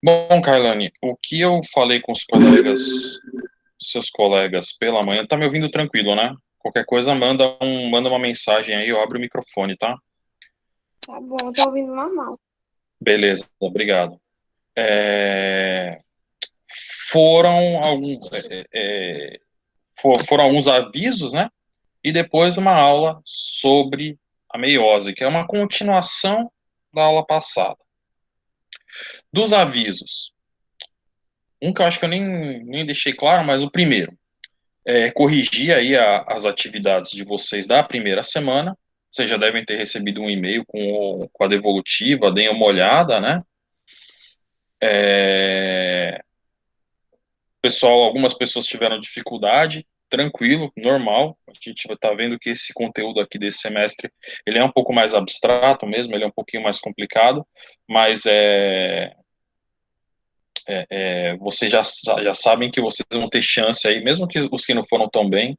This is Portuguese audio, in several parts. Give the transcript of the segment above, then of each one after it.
Bom, Carlane, o que eu falei com os colegas, seus colegas pela manhã, tá me ouvindo tranquilo, né? Qualquer coisa, manda uma mensagem aí, eu abro o microfone, tá? Tá bom, tô ouvindo normal. Beleza, obrigado. É, foram, algum, foram alguns avisos, né? E depois uma aula sobre a meiose, que é uma continuação da aula passada. Dos avisos, um que eu acho que eu nem deixei claro, mas o primeiro. Corrigir aí as atividades de vocês da primeira semana. Vocês já devem ter recebido um e-mail com a devolutiva, deem uma olhada, né? É, pessoal, algumas pessoas tiveram dificuldade, tranquilo, normal. A gente está vendo que esse conteúdo aqui desse semestre, ele é um pouco mais abstrato mesmo, ele é um pouquinho mais complicado, mas vocês já sabem que vocês vão ter chance aí, mesmo que os que não foram tão bem,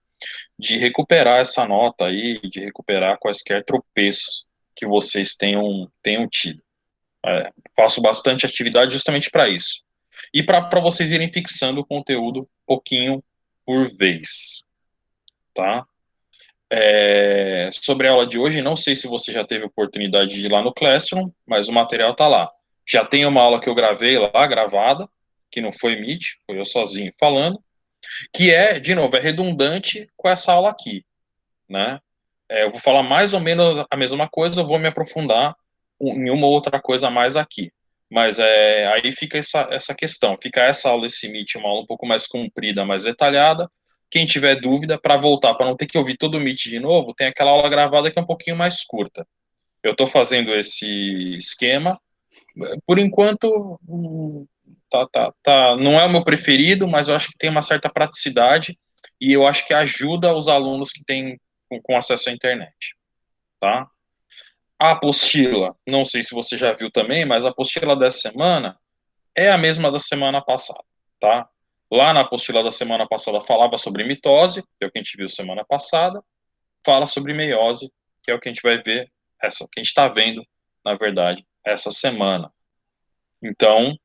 de recuperar essa nota aí, de recuperar quaisquer tropeços que vocês tenham tido. Faço bastante atividade justamente para isso. E para vocês irem fixando o conteúdo pouquinho por vez, tá? Sobre a aula de hoje, não sei se você já teve oportunidade de ir lá no Classroom, mas o material está lá. Já tem uma aula que eu gravei lá, gravada, que não foi Meet, foi eu sozinho falando, que de novo, é redundante com essa aula aqui, né? Eu vou falar mais ou menos a mesma coisa, eu vou me aprofundar em uma ou outra coisa a mais aqui. Mas aí fica essa questão. Fica essa aula, esse Meet, uma aula um pouco mais comprida, mais detalhada. Quem tiver dúvida, para voltar, para não ter que ouvir todo o Meet de novo, tem aquela aula gravada que é um pouquinho mais curta. Eu estou fazendo esse esquema. Por enquanto, não é o meu preferido, mas eu acho que tem uma certa praticidade e eu acho que ajuda os alunos que têm com acesso à internet, tá? A apostila, não sei se você já viu também, mas a apostila dessa semana é a mesma da semana passada, tá? Lá na apostila da semana passada falava sobre mitose, que é o que a gente viu semana passada, fala sobre meiose, que é o que a gente vai ver, que a gente está vendo, na verdade, essa semana. Então,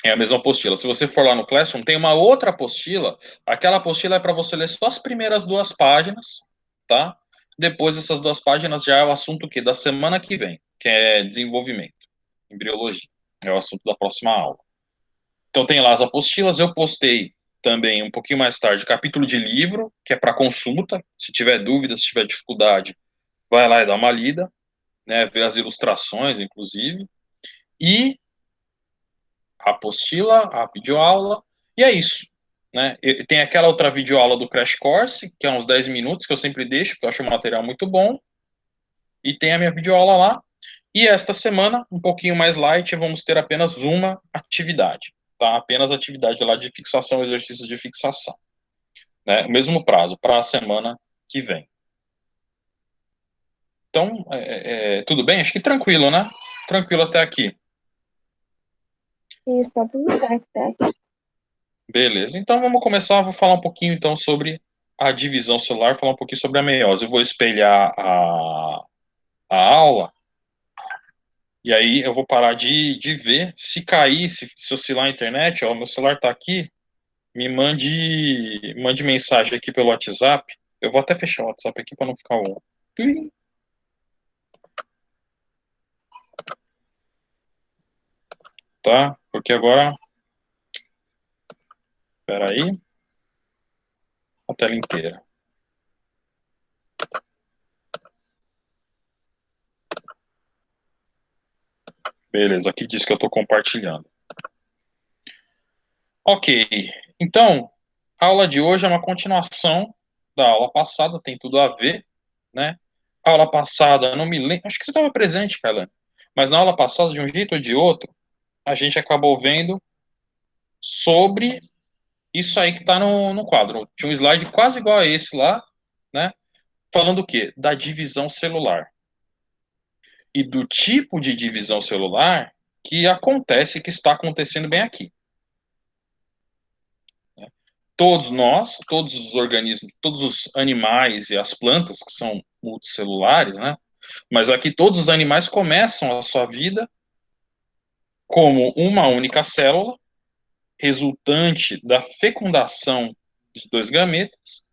é a mesma apostila. Se você for lá no Classroom, tem uma outra apostila. Aquela apostila é para você ler só as primeiras duas páginas, tá? Depois essas duas páginas já é o assunto que da semana que vem, que é desenvolvimento, embriologia. É o assunto da próxima aula. Então tem lá as apostilas. Eu postei também um pouquinho mais tarde capítulo de livro, que é para consulta. Se tiver dúvida, se tiver dificuldade, vai lá e dá uma lida, né? Ver as ilustrações, inclusive. E a apostila, a videoaula, e é isso. Né? E tem aquela outra videoaula do Crash Course, que é uns 10 minutos, que eu sempre deixo, porque eu acho o material muito bom, e tem a minha videoaula lá. E esta semana, um pouquinho mais light, vamos ter apenas uma atividade, tá? Apenas atividade lá de fixação, exercícios de fixação. Né? O mesmo prazo, para a semana que vem. Então, tudo bem? Acho que tranquilo, né? Tranquilo até aqui. Isso, tá tudo certo até aqui. Beleza, então vamos começar. Vou falar um pouquinho então sobre a divisão celular, falar um pouquinho sobre a meiose. Eu vou espelhar a aula e aí eu vou parar de ver. Se cair, se oscilar a internet, ó, meu celular está aqui, mande mensagem aqui pelo WhatsApp. Eu vou até fechar o WhatsApp aqui para não ficar um. Tá? Porque agora, espera aí, a tela inteira. Beleza, aqui diz que eu estou compartilhando. Ok, então, a aula de hoje é uma continuação da aula passada, tem tudo a ver, né? A aula passada, não me lembro, acho que você estava presente, Carla, mas na aula passada, de um jeito ou de outro, a gente acabou vendo sobre isso aí que está no quadro. Tinha um slide quase igual a esse lá, né? Falando o quê? Da divisão celular. E do tipo de divisão celular que acontece, que está acontecendo bem aqui. Todos nós, todos os organismos, todos os animais e as plantas que são multicelulares, né? Mas aqui todos os animais começam a sua vida como uma única célula, resultante da fecundação de dois gametas,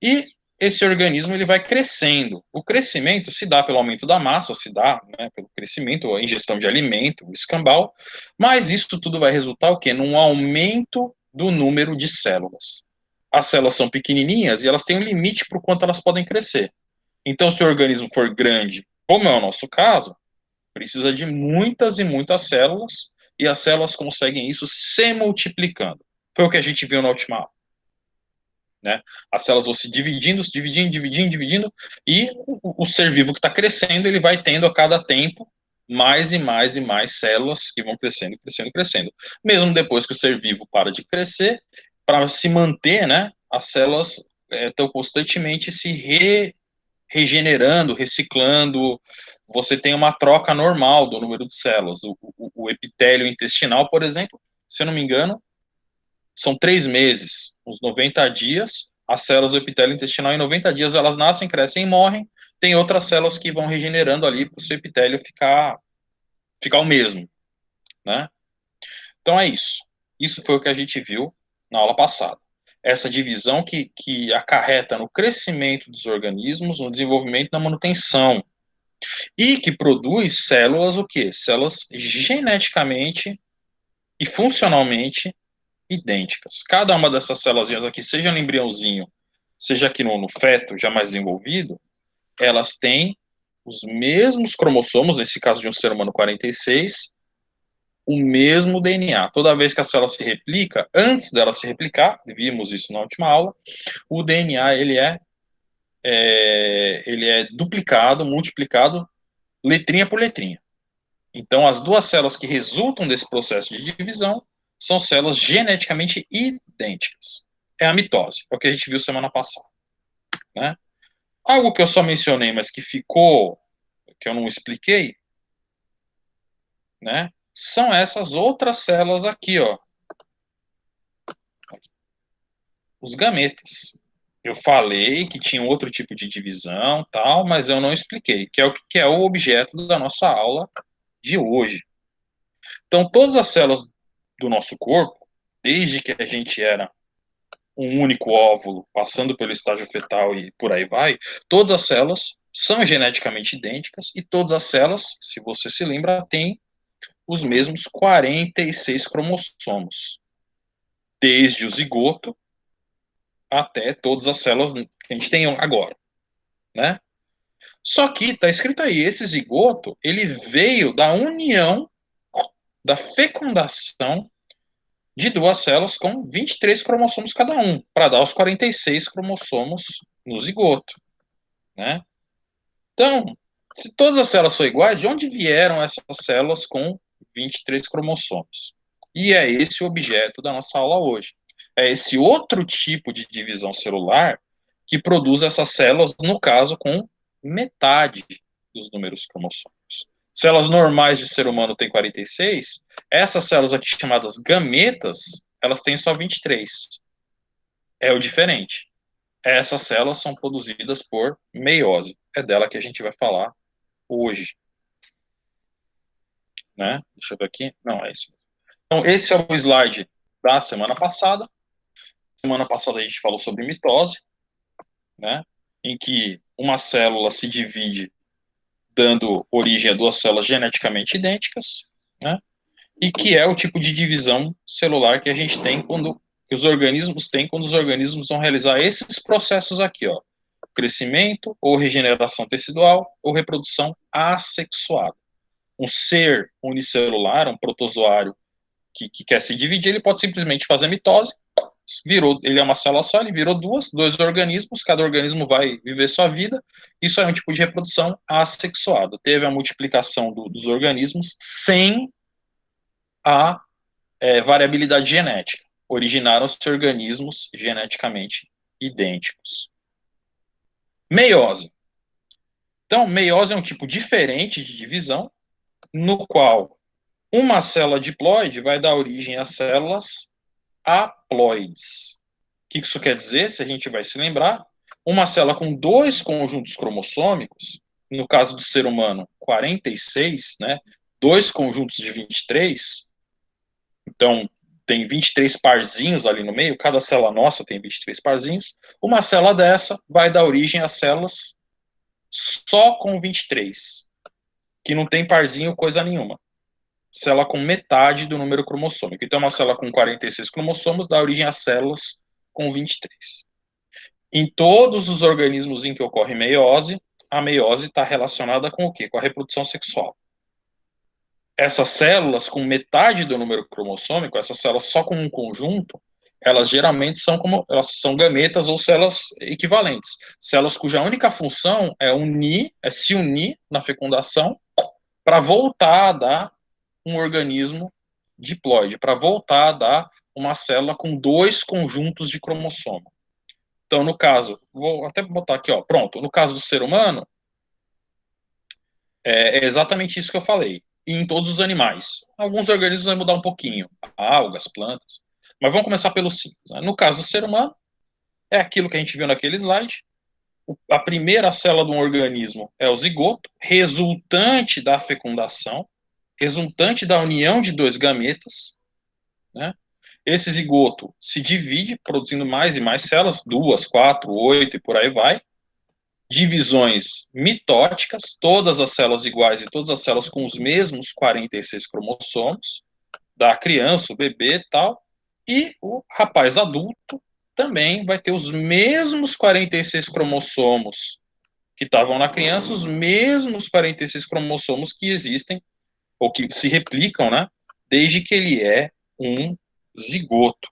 e esse organismo ele vai crescendo. O crescimento se dá pelo aumento da massa, se dá, né, pelo crescimento, a ingestão de alimento, o escambau, mas isso tudo vai resultar o quê? Num aumento do número de células. As células são pequenininhas e elas têm um limite para o quanto elas podem crescer. Então, se o organismo for grande, como é o nosso caso, precisa de muitas e muitas células, e as células conseguem isso se multiplicando. Foi o que a gente viu na última aula. Né? As células vão se dividindo, dividindo, e o ser vivo que está crescendo, ele vai tendo a cada tempo mais e mais e mais células que vão crescendo, crescendo, crescendo. Mesmo depois que o ser vivo para de crescer, para se manter, né, as células estão constantemente se regenerando, reciclando. Você tem uma troca normal do número de células. O epitélio intestinal, por exemplo, se eu não me engano, são 3 meses, uns 90 dias, as células do epitélio intestinal, em 90 dias, elas nascem, crescem e morrem. Tem outras células que vão regenerando ali para o seu epitélio ficar o mesmo, né? Então é isso. Isso foi o que a gente viu na aula passada. Essa divisão que acarreta no crescimento dos organismos, no desenvolvimento e na manutenção. E que produz células o quê? Células geneticamente e funcionalmente idênticas. Cada uma dessas células aqui, seja no embriãozinho, seja aqui no feto já mais desenvolvido, elas têm os mesmos cromossomos, nesse caso de um ser humano 46, o mesmo DNA. Toda vez que a célula se replica, antes dela se replicar, vimos isso na última aula, o DNA ele é duplicado, multiplicado, letrinha por letrinha. Então, as duas células que resultam desse processo de divisão são células geneticamente idênticas. É a mitose, é o que a gente viu semana passada. Né? Algo que eu só mencionei, mas que ficou, que eu não expliquei, né? São essas outras células aqui, ó. Os gametas. Eu falei que tinha outro tipo de divisão, tal, mas eu não expliquei, que é o objeto da nossa aula de hoje. Então, todas as células do nosso corpo, desde que a gente era um único óvulo, passando pelo estágio fetal e por aí vai, todas as células são geneticamente idênticas e todas as células, se você se lembra, têm os mesmos 46 cromossomos, desde o zigoto até todas as células que a gente tem agora, né? Só que está escrito aí, esse zigoto, ele veio da união, da fecundação de duas células com 23 cromossomos cada um, para dar os 46 cromossomos no zigoto, né? Então, se todas as células são iguais, de onde vieram essas células com 23 cromossomos? E é esse o objeto da nossa aula hoje. É esse outro tipo de divisão celular que produz essas células, no caso, com metade dos números cromossomos. Células normais de ser humano têm 46, essas células aqui chamadas gametas, elas têm só 23. É o diferente. Essas células são produzidas por meiose. É dela que a gente vai falar hoje. Né? Deixa eu ver aqui. Não, é isso. Então, esse é o slide da semana passada. Semana passada a gente falou sobre mitose, né? Em que uma célula se divide dando origem a duas células geneticamente idênticas, né? E que é o tipo de divisão celular que a gente tem que os organismos têm quando os organismos vão realizar esses processos aqui, ó. Crescimento ou regeneração tecidual ou reprodução assexuada. Um ser unicelular, um protozoário que quer se dividir, ele pode simplesmente fazer mitose, ele é uma célula só, ele virou dois organismos, cada organismo vai viver sua vida, isso é um tipo de reprodução assexuada. Teve a multiplicação dos organismos sem a variabilidade genética. Originaram-se organismos geneticamente idênticos. Meiose. Então, meiose é um tipo diferente de divisão, no qual uma célula diploide vai dar origem a células haploides. O que isso quer dizer? Se a gente vai se lembrar, uma célula com dois conjuntos cromossômicos, no caso do ser humano, 46, né? Dois conjuntos de 23, Então, tem 23 parzinhos ali no meio, cada célula nossa tem 23 parzinhos. Uma célula dessa vai dar origem a células só com 23, que não tem parzinho coisa nenhuma. Célula com metade do número cromossômico. Então, uma célula com 46 cromossomos dá origem a células com 23. Em todos os organismos em que ocorre meiose, a meiose está relacionada com o quê? Com a reprodução sexual. Essas células com metade do número cromossômico, essas células só com um conjunto, elas geralmente elas são gametas ou células equivalentes. Células cuja única função é se unir na fecundação para voltar a dar um organismo diploide, para voltar a dar uma célula com dois conjuntos de cromossomo. Então, no caso, vou até botar aqui, ó, pronto. No caso do ser humano, é exatamente isso que eu falei. E em todos os animais. Alguns organismos vão mudar um pouquinho, algas, plantas. Mas vamos começar pelo simples. Né? No caso do ser humano, é aquilo que a gente viu naquele slide. A primeira célula de um organismo é o zigoto, resultante da fecundação, resultante da união de dois gametas, né? Esse zigoto se divide, produzindo mais e mais células, 2, 4, 8 e por aí vai. Divisões mitóticas, todas as células iguais e todas as células com os mesmos 46 cromossomos, da criança, o bebê e tal. E o rapaz adulto também vai ter os mesmos 46 cromossomos que estavam na criança, os mesmos 46 cromossomos que existem, ou que se replicam, né? Desde que ele é um zigoto.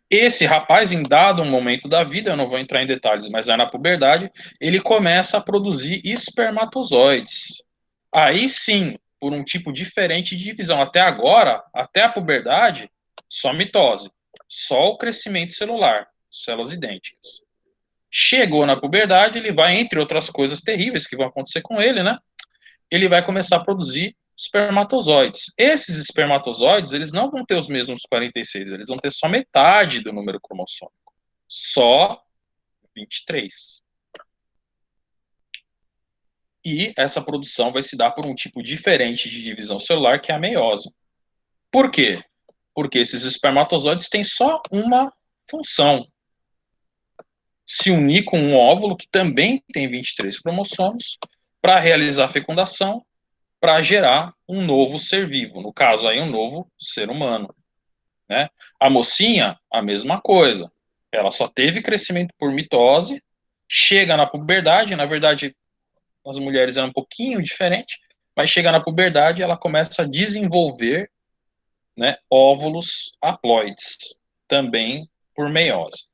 Esse rapaz, em dado um momento da vida, eu não vou entrar em detalhes, mas é na puberdade, ele começa a produzir espermatozoides. Aí sim, por um tipo diferente de divisão. Até agora, até a puberdade, só mitose, só o crescimento celular, células idênticas. Chegou na puberdade, ele vai, entre outras coisas terríveis que vão acontecer com ele, né? Ele vai começar a produzir espermatozoides. Esses espermatozoides, eles não vão ter os mesmos 46, eles vão ter só metade do número cromossômico. Só 23. E essa produção vai se dar por um tipo diferente de divisão celular, que é a meiose. Por quê? Porque esses espermatozoides têm só uma função: se unir com um óvulo que também tem 23 cromossomos para realizar a fecundação, para gerar um novo ser vivo, no caso aí um novo ser humano, né? A mocinha, a mesma coisa. Ela só teve crescimento por mitose, chega na puberdade, na verdade as mulheres eram um pouquinho diferente, mas chega na puberdade ela começa a desenvolver, né, óvulos haploides, também por meiose.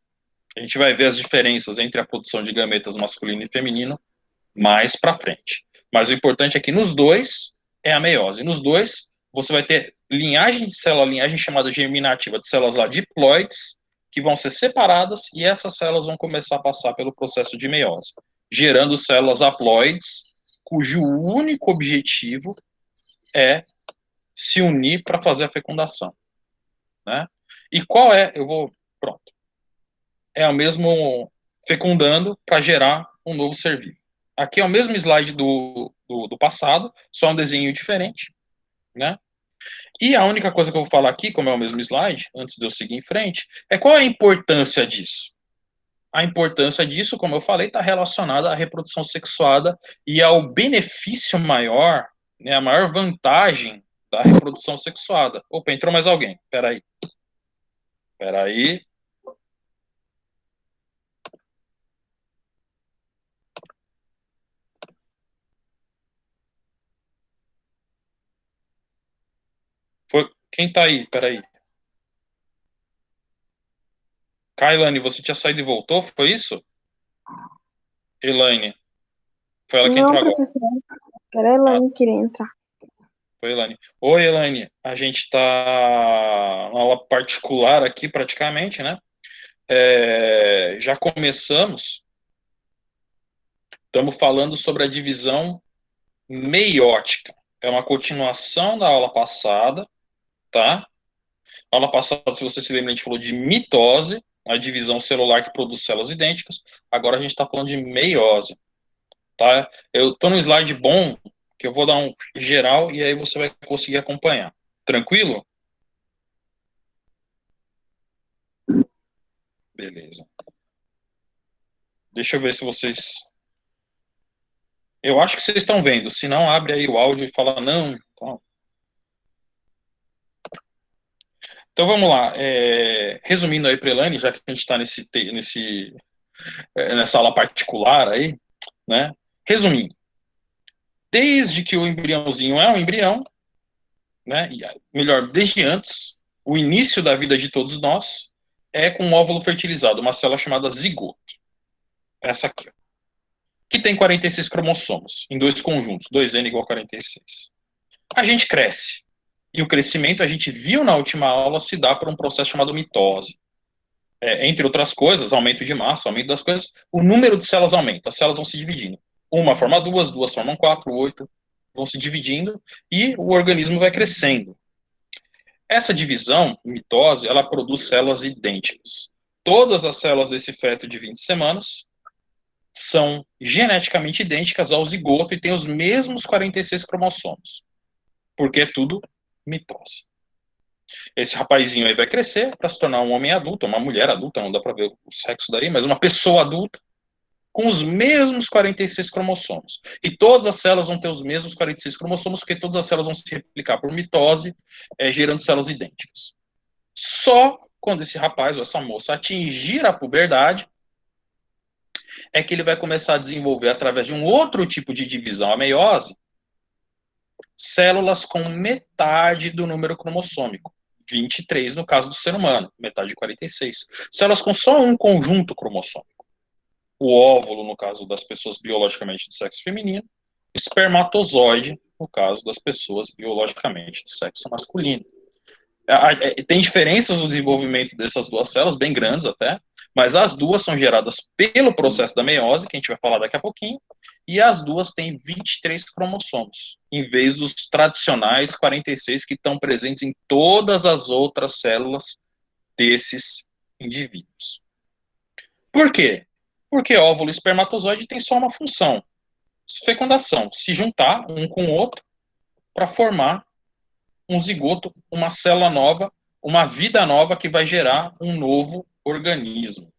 A gente vai ver as diferenças entre a produção de gametas masculino e feminino mais para frente. Mas o importante é que nos dois é a meiose. Nos dois, você vai ter linhagem de célula, linhagem chamada germinativa de células lá diploides, que vão ser separadas e essas células vão começar a passar pelo processo de meiose, gerando células haploides, cujo único objetivo é se unir para fazer a fecundação, né? E qual é? Pronto. É o mesmo fecundando para gerar um novo ser vivo. Aqui é o mesmo slide do passado, só um desenho diferente, né? E a única coisa que eu vou falar aqui, como é o mesmo slide, antes de eu seguir em frente, é qual é a importância disso. A importância disso, como eu falei, está relacionada à reprodução sexuada e ao benefício maior, né, a maior vantagem da reprodução sexuada. Opa, entrou mais alguém. Peraí. Quem tá aí? Peraí. Kailane, você tinha saído e voltou? Foi isso? Elaine. Foi ela que Não, entrou agora. professor. Era a Ah, Elaine que queria entrar. foi Elaine. Oi, Elaine. A gente está na aula particular aqui, praticamente, né? Já começamos. Estamos falando sobre a divisão meiótica. É uma continuação da aula passada, tá? Na aula passada, se você se lembra, a gente falou de mitose, a divisão celular que produz células idênticas. Agora a gente está falando de meiose, tá? Eu estou num slide bom, que eu vou dar um geral e aí você vai conseguir acompanhar. Tranquilo? Beleza. Deixa eu ver se vocês... Eu acho que vocês estão vendo. Se não, abre aí o áudio e fala não. Então vamos lá. Resumindo aí para Elaine, já que a gente está nessa aula particular aí, né? Resumindo, desde que o embriãozinho é um embrião, né? Melhor, desde antes, o início da vida de todos nós é com um óvulo fertilizado, uma célula chamada zigoto. Essa aqui, ó, que tem 46 cromossomos, em dois conjuntos, 2N igual a 46. A gente cresce. E o crescimento, a gente viu na última aula, se dá por um processo chamado mitose. Entre outras coisas, aumento de massa, aumento das coisas, o número de células aumenta, as células vão se dividindo. Uma forma duas, duas formam quatro, oito, vão se dividindo e o organismo vai crescendo. Essa divisão, mitose, ela produz células idênticas. Todas as células desse feto de 20 semanas são geneticamente idênticas ao zigoto e têm os mesmos 46 cromossomos, porque é tudo mitose. Esse rapazinho aí vai crescer para se tornar um homem adulto, uma mulher adulta, não dá para ver o sexo daí, mas uma pessoa adulta com os mesmos 46 cromossomos. E todas as células vão ter os mesmos 46 cromossomos, porque todas as células vão se replicar por mitose, gerando células idênticas. Só quando esse rapaz ou essa moça atingir a puberdade é que ele vai começar a desenvolver, através de um outro tipo de divisão, a meiose, células com metade do número cromossômico. 23 no caso do ser humano, metade de 46. Células com só um conjunto cromossômico. O óvulo, no caso das pessoas biologicamente de sexo feminino, espermatozoide, no caso das pessoas biologicamente de sexo masculino. Tem diferenças no desenvolvimento dessas duas células, bem grandes até, mas as duas são geradas pelo processo da meiose, que a gente vai falar daqui a pouquinho, e as duas têm 23 cromossomos, em vez dos tradicionais 46 que estão presentes em todas as outras células desses indivíduos. Por quê? Porque óvulo e espermatozoide tem só uma função, fecundação, se juntar um com o outro para formar um zigoto, uma célula nova, uma vida nova que vai gerar um novo organismo.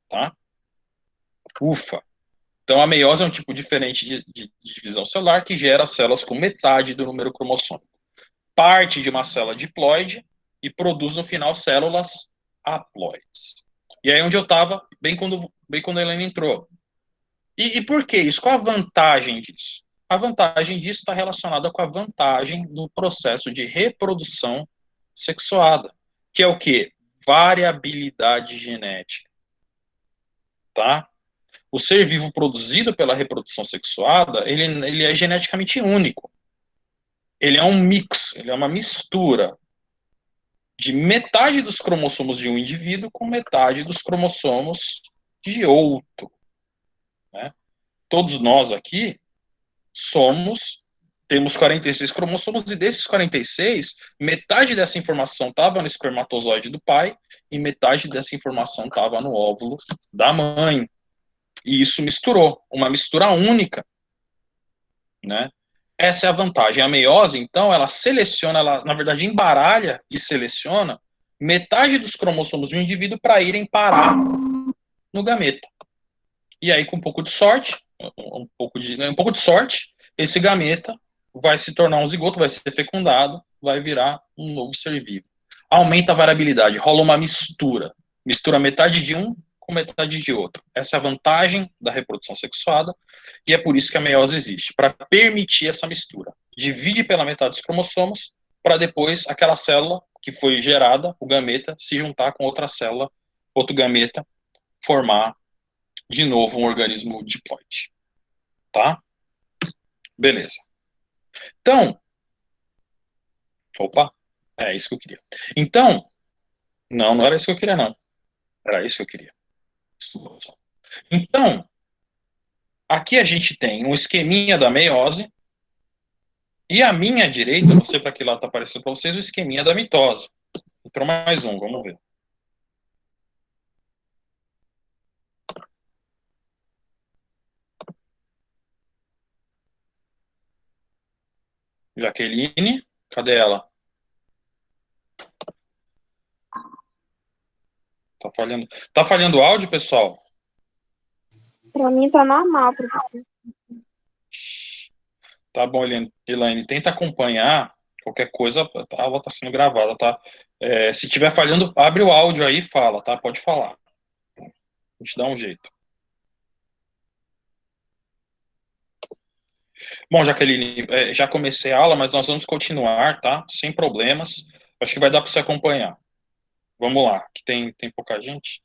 Tá? Ufa! Então a meiose é um tipo diferente de divisão celular que gera células com metade do número cromossômico. Parte de uma célula diploide e produz no final células haploides. E aí onde eu estava, bem quando a Helena entrou. E por que isso? Qual a vantagem disso? A vantagem disso está relacionada com a vantagem do processo de reprodução sexuada, que é o quê? Variabilidade genética. Tá? O ser vivo produzido pela reprodução sexuada, ele é geneticamente único. Ele é um mix, ele é uma mistura de metade dos cromossomos de um indivíduo com metade dos cromossomos de outro. Né? Todos nós aqui temos 46 cromossomos, e desses 46, metade dessa informação estava no espermatozoide do pai e metade dessa informação estava no óvulo da mãe. E isso misturou, uma mistura única, né? Essa é a vantagem. A meiose, então, ela seleciona, ela, na verdade, embaralha e seleciona metade dos cromossomos de um indivíduo para irem parar no gameta. E aí, com um pouco de sorte, um pouco de sorte, esse gameta vai se tornar um zigoto, vai ser fecundado, vai virar um novo ser vivo. Aumenta a variabilidade, rola uma mistura. Mistura metade de um com metade de outro. Essa é a vantagem da reprodução sexuada, e é por isso que a meiose existe, para permitir essa mistura. Divide pela metade dos cromossomos, para depois aquela célula que foi gerada, o gameta, se juntar com outra célula, outro gameta, formar de novo um organismo diploide. Tá? Beleza. Então, opa, é isso que eu queria. Então, não era isso que eu queria, não. Era isso que eu queria. Então, aqui a gente tem um esqueminha da meiose, e à minha direita, não sei para que lado está aparecendo para vocês, o esqueminha da mitose. Entrou mais um, vamos ver. Jaqueline, cadê ela? Tá falhando o áudio, pessoal? Pra mim tá normal, professor. Tá bom, Elaine, tenta acompanhar. Qualquer coisa, a aula tá sendo gravada, tá? Se tiver falhando, abre o áudio aí e fala, tá? Pode falar. A gente dá um jeito. Bom, Jaqueline, já comecei a aula, mas nós vamos continuar, tá? Sem problemas. Acho que vai dar para você acompanhar. Vamos lá, que tem pouca gente.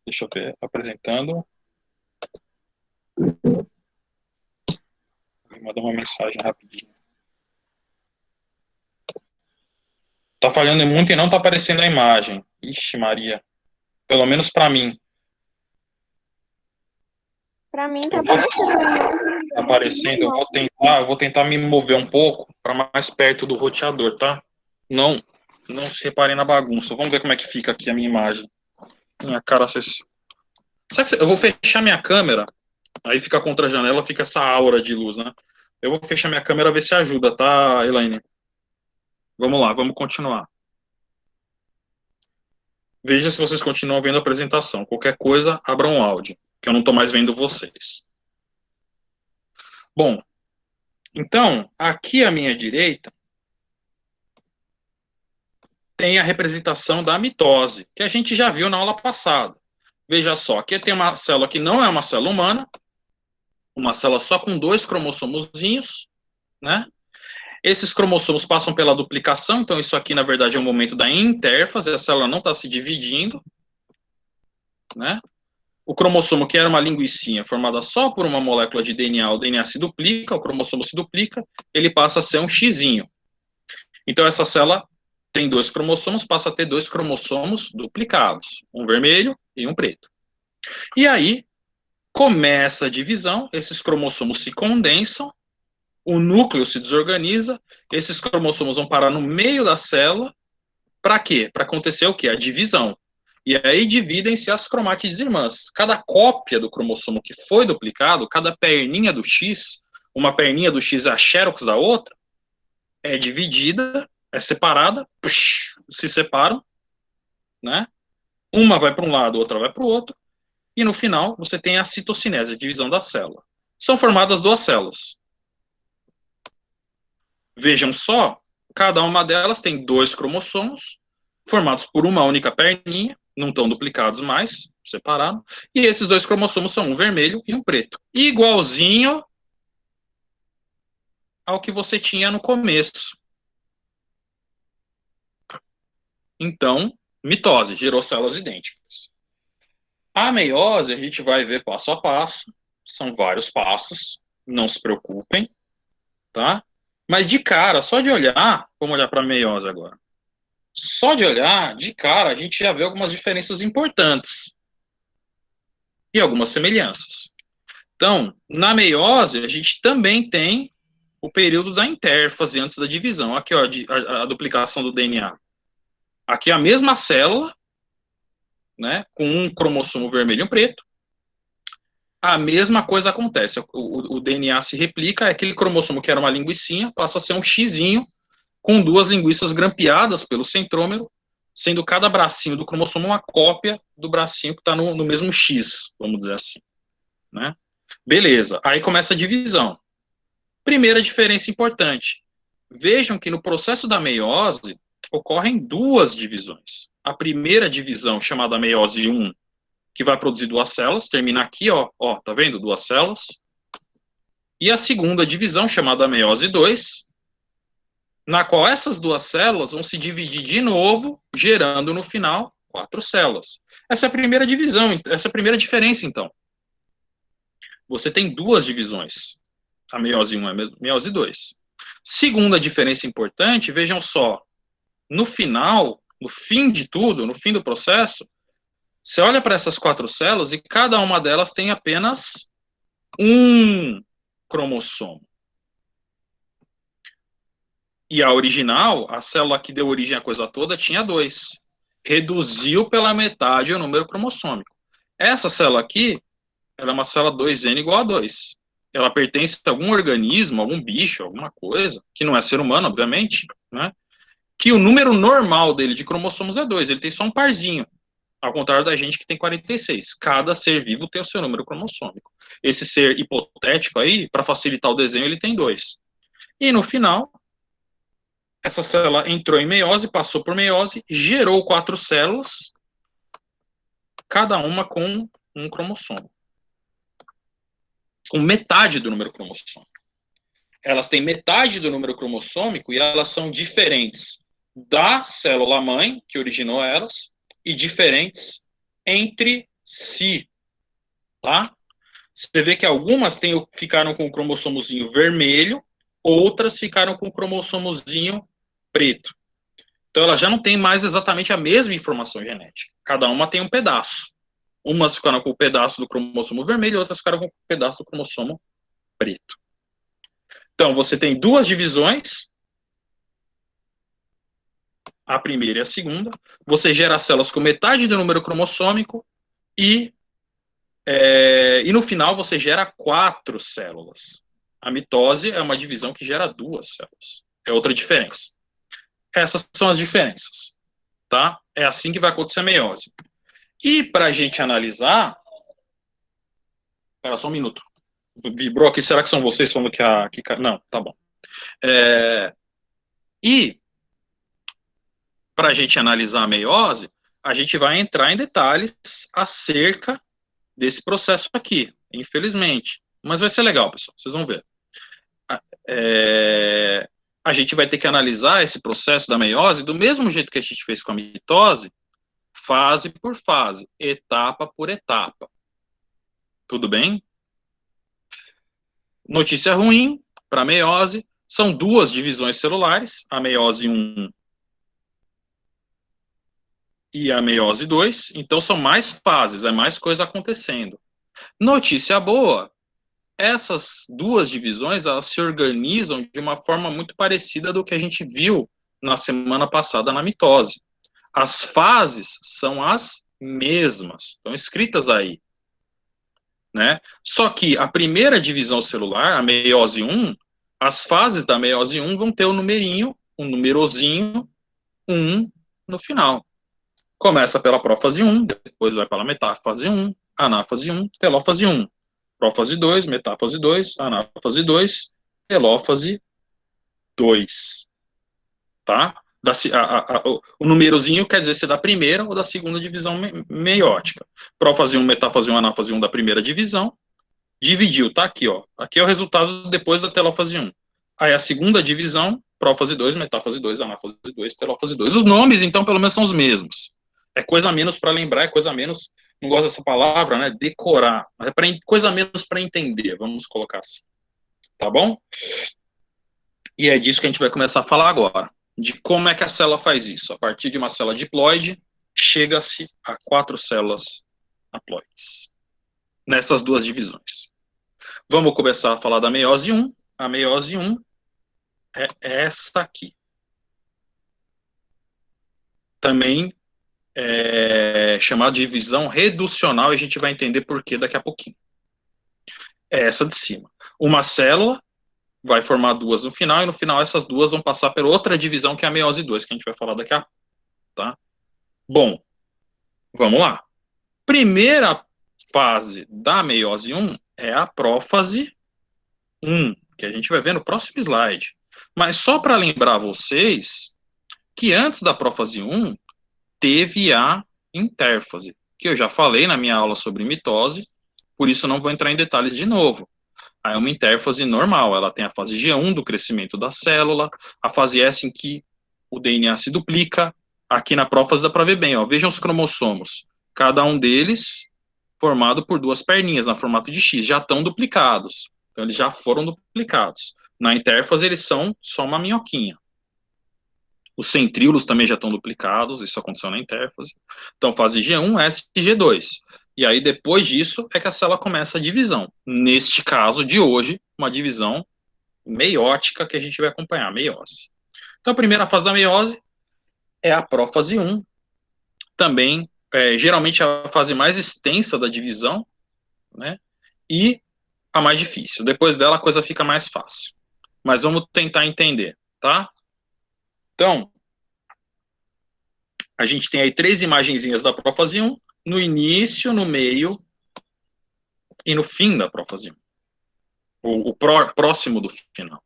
Deixa eu ver, apresentando. Vou mandar uma mensagem rapidinho. Tá falhando muito e não tá aparecendo a imagem. Ixi, Maria. Pelo menos para mim. Pra mim tá aparecendo. Tá aparecendo. Eu vou tentar me mover um pouco para mais perto do roteador, tá? Não, não se reparem na bagunça. Vamos ver como é que fica aqui a minha imagem. Minha cara, vocês. Eu vou fechar minha câmera. Aí fica contra a janela, fica essa aura de luz, né? Eu vou fechar minha câmera, ver se ajuda, tá, Elaine? Vamos lá, vamos continuar. Veja se vocês continuam vendo a apresentação. Qualquer coisa, abram um áudio, que eu não estou mais vendo vocês. Bom, então, aqui à minha direita, tem a representação da mitose, que a gente já viu na aula passada. Veja só, aqui tem uma célula que não é uma célula humana, uma célula só com 2 cromossomozinhos, né? Esses cromossomos passam pela duplicação, então isso aqui, na verdade, é o momento da intérfase, a célula não está se dividindo, né? O cromossomo, que era uma linguicinha formada só por uma molécula de DNA, o DNA se duplica, o cromossomo se duplica, ele passa a ser um xizinho. Então, essa célula tem 2 cromossomos, passa a ter 2 cromossomos duplicados, um vermelho e um preto. E aí, começa a divisão, esses cromossomos se condensam, o núcleo se desorganiza, esses cromossomos vão parar no meio da célula, para quê? Para acontecer o quê? A divisão. E aí dividem-se as cromátides irmãs. Cada cópia do cromossomo que foi duplicado, cada perninha do X, uma perninha do X é a xerox da outra, é dividida, é separada, se separam, né? Uma vai para um lado, outra vai para o outro, e no final você tem a citocinese, a divisão da célula. São formadas 2 células. Vejam só, cada uma delas tem 2 cromossomos, formados por uma única perninha, não estão duplicados mais, separados, e esses 2 cromossomos são um vermelho e um preto, igualzinho ao que você tinha no começo. Então, mitose, gerou células idênticas. A meiose, a gente vai ver passo a passo, são vários passos, não se preocupem, tá? Mas de cara, só de olhar, vamos olhar para a meiose agora. Só de olhar, de cara, a gente já vê algumas diferenças importantes e algumas semelhanças. Então, na meiose, a gente também tem o período da intérfase antes da divisão. Aqui, ó, a duplicação do DNA. Aqui é a mesma célula, né, com um cromossomo vermelho e um preto. A mesma coisa acontece. O DNA se replica, é aquele cromossomo que era uma linguicinha, passa a ser um xizinho com 2 linguiças grampeadas pelo centrômero, sendo cada bracinho do cromossomo uma cópia do bracinho que está no mesmo X, vamos dizer assim. Né? Beleza, aí começa a divisão. Primeira diferença importante. Vejam que no processo da meiose ocorrem 2 divisões. A primeira divisão, chamada meiose 1, que vai produzir 2 células, termina aqui, ó, tá vendo? 2 células. E a segunda divisão, chamada meiose 2, na qual essas 2 células vão se dividir de novo, gerando no final 4 células. Essa é a primeira divisão, essa é a primeira diferença, então. Você tem 2 divisões. A meiose 1 e a meiose 2. Segunda diferença importante, vejam só, no final, no fim de tudo, no fim do processo, você olha para essas 4 células e cada uma delas tem apenas um cromossomo. E a original, a célula que deu origem à coisa toda, tinha 2. Reduziu pela metade o número cromossômico. Essa célula aqui, ela é uma célula 2N igual a 2. ela pertence a algum organismo, algum bicho, alguma coisa, que não é ser humano, obviamente, né? Que o número normal dele de cromossomos é 2, ele tem só um parzinho, ao contrário da gente que tem 46. Cada ser vivo tem o seu número cromossômico. Esse ser hipotético aí, para facilitar o desenho, ele tem 2. E no final, essa célula entrou em meiose, passou por meiose, gerou 4 células, cada uma com um cromossomo. Com metade do número cromossômico. Elas têm metade do número cromossômico e elas são diferentes da célula-mãe, que originou elas, e diferentes entre si, tá? Você vê que algumas ficaram com o cromossomozinho vermelho, outras ficaram com o cromossomozinho preto. Então, ela já não tem mais exatamente a mesma informação genética. Cada uma tem um pedaço. Umas ficaram com o pedaço do cromossomo vermelho, outras ficaram com o pedaço do cromossomo preto. Então, você tem duas divisões, a primeira e a segunda. Você gera células com metade do número cromossômico e no final você gera 4 células. A mitose é uma divisão que gera 2 células. É outra diferença. Essas são as diferenças, tá? É assim que vai acontecer a meiose. E para a gente analisar... Espera só um minuto. Vibrou aqui, será que são vocês falando que a... Não, tá bom. E para a gente analisar a meiose, a gente vai entrar em detalhes acerca desse processo aqui, infelizmente. Mas vai ser legal, pessoal, vocês vão ver. A gente vai ter que analisar esse processo da meiose do mesmo jeito que a gente fez com a mitose, fase por fase, etapa por etapa. Tudo bem? Notícia ruim para a meiose, são 2 divisões celulares, a meiose 1 e a meiose 2, então são mais fases, é mais coisa acontecendo. Notícia boa, essas 2 divisões, elas se organizam de uma forma muito parecida do que a gente viu na semana passada na mitose. As fases são as mesmas, estão escritas aí, né? Só que a primeira divisão celular, a meiose 1, as fases da meiose 1 vão ter o numerinho, um numerozinho 1 no final. Começa pela prófase 1, depois vai para a metáfase 1, anáfase 1, telófase 1. Prófase 2, metáfase 2, anáfase 2, telófase 2. Tá? O númerozinho quer dizer se é da primeira ou da segunda divisão meiótica. Prófase 1, metáfase 1, anáfase 1 da primeira divisão. Dividiu, tá aqui, ó. Aqui é o resultado depois da telófase 1. Aí a segunda divisão, prófase 2, metáfase 2, anáfase 2, telófase 2. Os nomes, então, pelo menos são os mesmos. É coisa menos para lembrar, é coisa menos, não gosto dessa palavra, né? Decorar. É coisa menos para entender, vamos colocar assim. Tá bom? E é disso que a gente vai começar a falar agora. De como é que a célula faz isso. A partir de uma célula diploide, chega-se a 4 células haploides. Nessas 2 divisões. Vamos começar a falar da meiose 1. A meiose 1 é essa aqui. Também chamada de divisão reducional, e a gente vai entender por que daqui a pouquinho. É essa de cima. Uma célula vai formar 2 no final, e no final essas 2 vão passar por outra divisão, que é a meiose 2, que a gente vai falar daqui a pouco. Tá? Bom, vamos lá. Primeira fase da meiose 1 é a prófase 1, que a gente vai ver no próximo slide. Mas só para lembrar vocês que antes da prófase 1 teve a intérfase, que eu já falei na minha aula sobre mitose, por isso não vou entrar em detalhes de novo. Aí é uma intérfase normal, ela tem a fase G1 do crescimento da célula, a fase S em que o DNA se duplica. Aqui na prófase dá para ver bem, ó, vejam os cromossomos, cada um deles formado por 2 perninhas, na formato de X, já estão duplicados, então eles já foram duplicados. Na intérfase eles são só uma minhoquinha. Os centríolos também já estão duplicados, isso aconteceu na intérfase. Então, fase G1, S e G2. E aí, depois disso, é que a célula começa a divisão. Neste caso de hoje, uma divisão meiótica que a gente vai acompanhar, meiose. Então, a primeira fase da meiose é a prófase 1. Também, geralmente, a fase mais extensa da divisão, né? E a mais difícil. Depois dela a coisa fica mais fácil. Mas vamos tentar entender, tá? Então, a gente tem aí 3 imagenzinhas da prófase 1, no início, no meio e no fim da prófase 1. Próximo do final.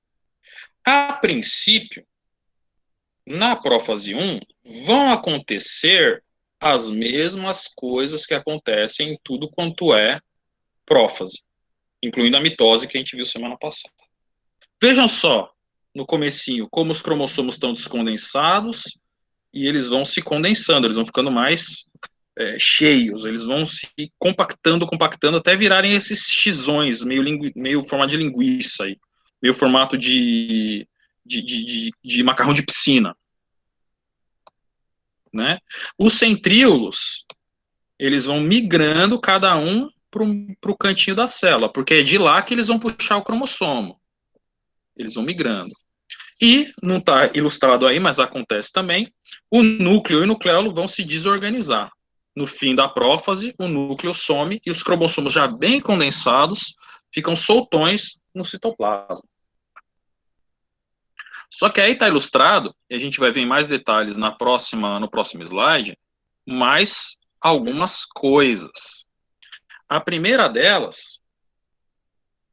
A princípio, na prófase 1, vão acontecer as mesmas coisas que acontecem em tudo quanto é prófase, incluindo a mitose que a gente viu semana passada. Vejam só, no comecinho, como os cromossomos estão descondensados e eles vão se condensando, eles vão ficando mais cheios, eles vão se compactando até virarem esses xizões, meio formato de linguiça, aí, meio formato de macarrão de piscina. Né? Os centríolos, eles vão migrando cada um para o cantinho da célula, porque é de lá que eles vão puxar o cromossomo. Eles vão migrando. E, não está ilustrado aí, mas acontece também, o núcleo e o nucleolo vão se desorganizar. No fim da prófase, o núcleo some e os cromossomos já bem condensados ficam soltões no citoplasma. Só que aí está ilustrado, e a gente vai ver em mais detalhes no próximo slide, mais algumas coisas. A primeira delas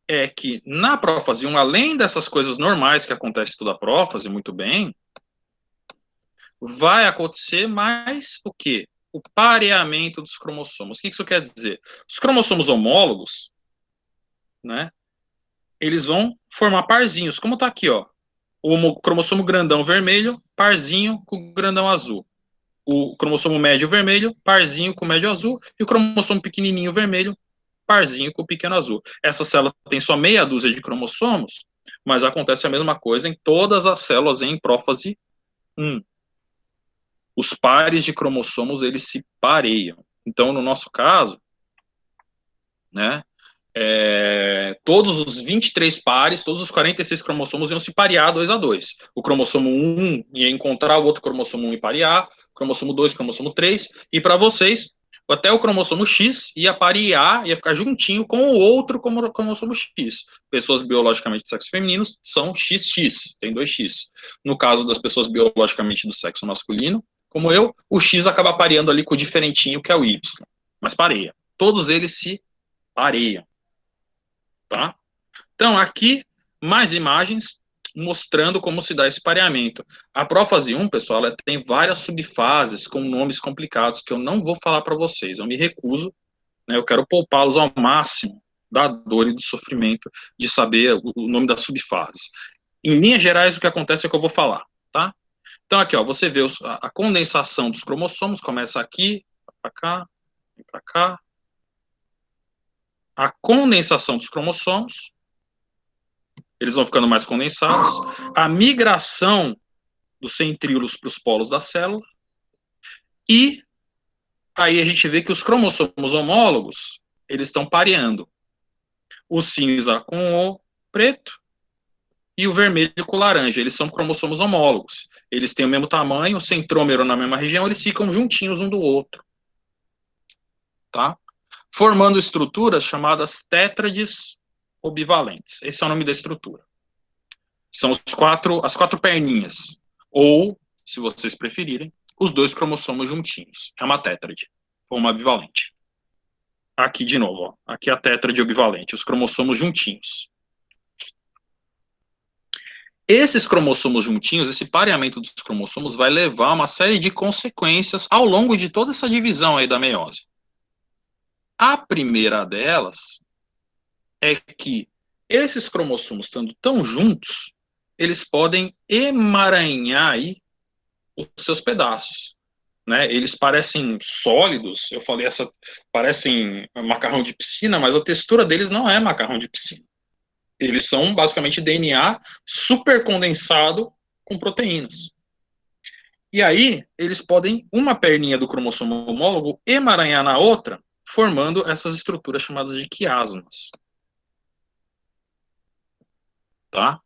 é que na prófase 1, além dessas coisas normais que acontecem toda a prófase, muito bem, vai acontecer mais o quê? O pareamento dos cromossomos. O que isso quer dizer? Os cromossomos homólogos, né, eles vão formar parzinhos, como está aqui, ó. O cromossomo grandão vermelho, parzinho com o grandão azul. O cromossomo médio vermelho, parzinho com o médio azul. E o cromossomo pequenininho vermelho, parzinho com o pequeno azul. Essa célula tem só meia dúzia de cromossomos, mas acontece a mesma coisa em todas as células em prófase 1. Os pares de cromossomos, eles se pareiam. Então, no nosso caso, né, todos os 23 pares, todos os 46 cromossomos iam se parear 2 a 2. O cromossomo 1 ia encontrar o outro cromossomo 1 e parear, cromossomo 2, cromossomo 3, e para vocês, até o cromossomo X ia parear, ia ficar juntinho com o outro cromossomo X. Pessoas biologicamente do sexo feminino são XX, tem 2X. No caso das pessoas biologicamente do sexo masculino, como eu, o X acaba pareando ali com o diferentinho que é o Y, mas pareia. Todos eles se pareiam. Tá? Então, aqui, mais imagens mostrando como se dá esse pareamento. A prófase 1, pessoal, ela tem várias subfases com nomes complicados que eu não vou falar para vocês. Eu me recuso, né, eu quero poupá-los ao máximo da dor e do sofrimento de saber o nome das subfases. Em linhas gerais, o que acontece é o que eu vou falar. Tá? Então, aqui, ó, você vê a condensação dos cromossomos, começa aqui, para cá, para cá. A condensação dos cromossomos, eles vão ficando mais condensados, a migração dos centríolos para os polos da célula, e aí a gente vê que os cromossomos homólogos, eles estão pareando. O cinza com o preto e o vermelho com o laranja. Eles são cromossomos homólogos. Eles têm o mesmo tamanho, o centrômero na mesma região, eles ficam juntinhos um do outro. Tá? Formando estruturas chamadas tétrades obivalentes. Esse é o nome da estrutura. São as quatro perninhas. Ou, se vocês preferirem, os 2 cromossomos juntinhos. É uma tétrade, ou uma bivalente. Aqui, de novo, ó. Aqui é a tétrade obivalente, os cromossomos juntinhos. Esses cromossomos juntinhos, esse pareamento dos cromossomos vai levar a uma série de consequências ao longo de toda essa divisão aí da meiose. A primeira delas é que esses cromossomos, estando tão juntos, eles podem emaranhar aí os seus pedaços. Né? Eles parecem sólidos, eu falei, parecem macarrão de piscina, mas a textura deles não é macarrão de piscina. Eles são basicamente DNA super condensado com proteínas. E aí, eles podem, uma perninha do cromossomo homólogo, emaranhar na outra, formando essas estruturas chamadas de quiasmas. Tá?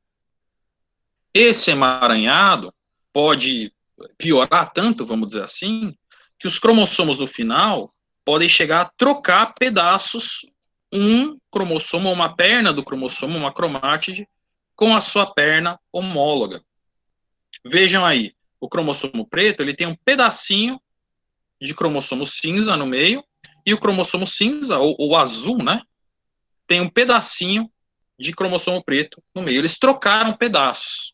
Esse emaranhado pode piorar tanto, vamos dizer assim, que os cromossomos no final podem chegar a trocar pedaços um cromossomo, uma perna do cromossomo, uma cromátide, com a sua perna homóloga. Vejam aí, o cromossomo preto, ele tem um pedacinho de cromossomo cinza no meio, e o cromossomo cinza, ou azul, né, tem um pedacinho de cromossomo preto no meio. Eles trocaram pedaços.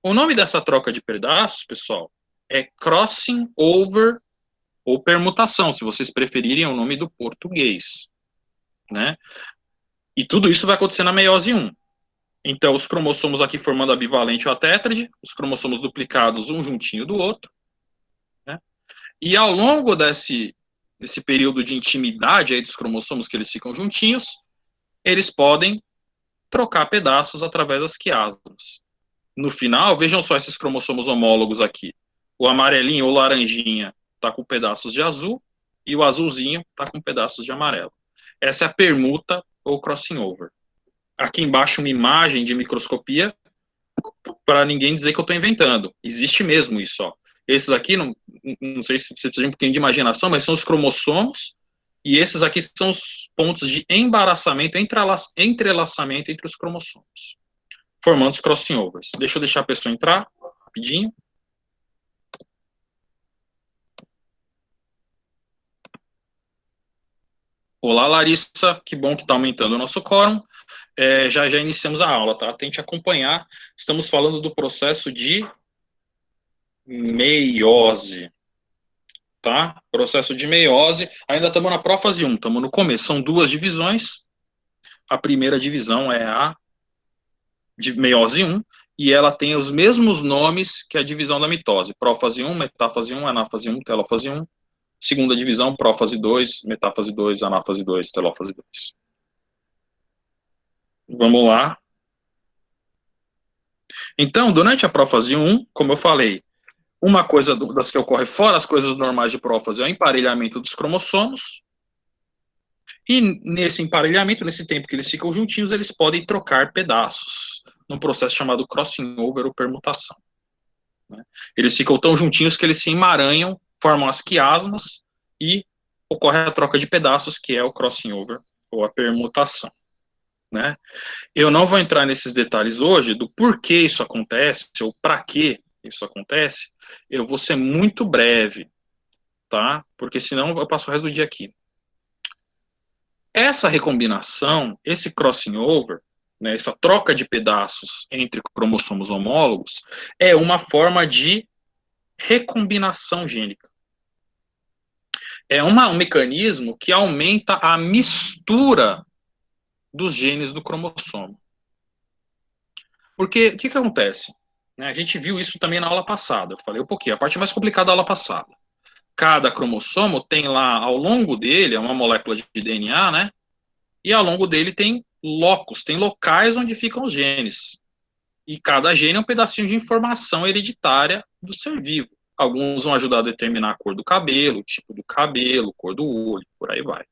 O nome dessa troca de pedaços, pessoal, é crossing over ou permutação, se vocês preferirem o nome do português, né? E tudo isso vai acontecer na meiose 1. Então, os cromossomos aqui formando a bivalente ou a tétrade, os cromossomos duplicados um juntinho do outro, né? E ao longo desse período de intimidade aí dos cromossomos, que eles ficam juntinhos, eles podem trocar pedaços através das quiasmas. No final, vejam só esses cromossomos homólogos aqui. O amarelinho ou laranjinha está com pedaços de azul e o azulzinho está com pedaços de amarelo. Essa é a permuta ou crossing over. Aqui embaixo uma imagem de microscopia para ninguém dizer que eu estou inventando. Existe mesmo isso, ó. Esses aqui, não sei se você precisa de um pouquinho de imaginação, mas são os cromossomos, e esses aqui são os pontos de embaraçamento, entrelaçamento entre os cromossomos, formando os crossing overs. Deixa eu deixar a pessoa entrar, rapidinho. Olá, Larissa, que bom que está aumentando o nosso quórum. Já iniciamos a aula, tá? Tente acompanhar. Estamos falando do processo de meiose, tá? Processo de meiose. Ainda estamos na prófase 1, estamos no começo. São duas divisões. A primeira divisão é a de meiose 1, e ela tem os mesmos nomes que a divisão da mitose. Prófase 1, metáfase 1, anáfase 1, telófase 1. Segunda divisão, prófase 2, metáfase 2, anáfase 2, telófase 2. Vamos lá. Então, durante a prófase 1, como eu falei, uma coisa das que ocorre fora as coisas normais de prófase é o emparelhamento dos cromossomos. E nesse emparelhamento, nesse tempo que eles ficam juntinhos, eles podem trocar pedaços, num processo chamado crossing over ou permutação. Né? Eles ficam tão juntinhos que eles se emaranham, formam as quiasmas e ocorre a troca de pedaços, que é o crossing over ou a permutação. Né? Eu não vou entrar nesses detalhes hoje do porquê isso acontece, ou para que isso acontece. Eu vou ser muito breve, tá? Porque senão eu passo o resto do dia aqui. Essa recombinação, esse crossing over, né, essa troca de pedaços entre cromossomos homólogos, é uma forma de recombinação gênica. É um mecanismo que aumenta a mistura dos genes do cromossomo. Porque, o que acontece? A gente viu isso também na aula passada, eu falei um pouquinho, a parte mais complicada da aula passada. Cada cromossomo tem lá, ao longo dele, é uma molécula de DNA, né? E ao longo dele tem locos, tem locais onde ficam os genes. E cada gene é um pedacinho de informação hereditária do ser vivo. Alguns vão ajudar a determinar a cor do cabelo, o tipo do cabelo, cor do olho, por aí vai.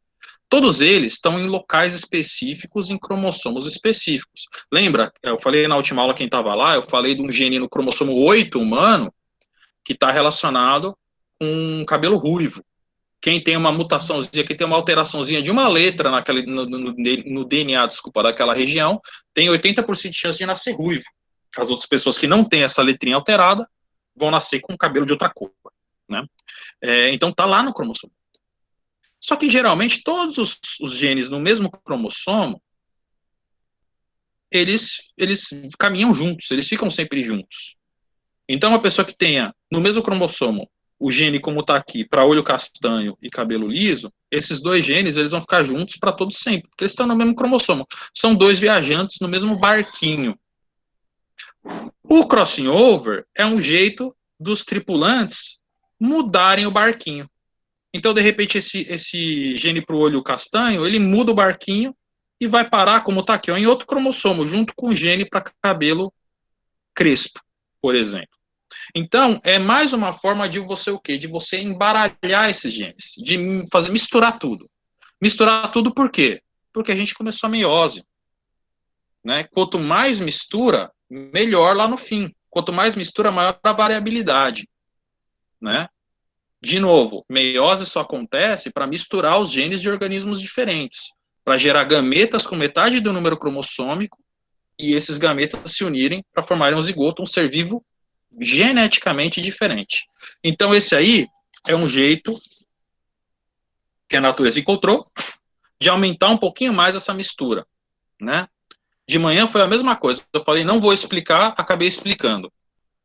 Todos eles estão em locais específicos, em cromossomos específicos. Lembra, eu falei na última aula, quem estava lá, eu falei de um gene no cromossomo 8 humano, que está relacionado com cabelo ruivo. Quem tem uma mutaçãozinha, quem tem uma alteraçãozinha de uma letra no DNA, desculpa, daquela região, tem 80% de chance de nascer ruivo. As outras pessoas que não têm essa letrinha alterada vão nascer com cabelo de outra cor. Né? Então está lá no cromossomo. Só que geralmente todos os genes no mesmo cromossomo, eles caminham juntos, eles ficam sempre juntos. Então uma pessoa que tenha no mesmo cromossomo o gene como está aqui, para olho castanho e cabelo liso, esses dois genes eles vão ficar juntos para todo sempre, porque eles estão no mesmo cromossomo. São dois viajantes no mesmo barquinho. O crossing over é um jeito dos tripulantes mudarem o barquinho. Então, de repente, esse gene para o olho castanho, ele muda o barquinho e vai parar, como está aqui, ó, em outro cromossomo, junto com o gene para cabelo crespo, por exemplo. Então, é mais uma forma de você o quê? De você embaralhar esses genes, de misturar tudo. Misturar tudo por quê? Porque a gente começou a meiose. Né? Quanto mais mistura, melhor lá no fim. Quanto mais mistura, maior a variabilidade. Né? De novo, meiose só acontece para misturar os genes de organismos diferentes. para gerar gametas com metade do número cromossômico e esses gametas se unirem para formarem um zigoto, um ser vivo geneticamente diferente. Então, esse aí é um jeito que a natureza encontrou de aumentar um pouquinho mais essa mistura, né? De manhã foi a mesma coisa. Eu falei, não vou explicar, acabei explicando.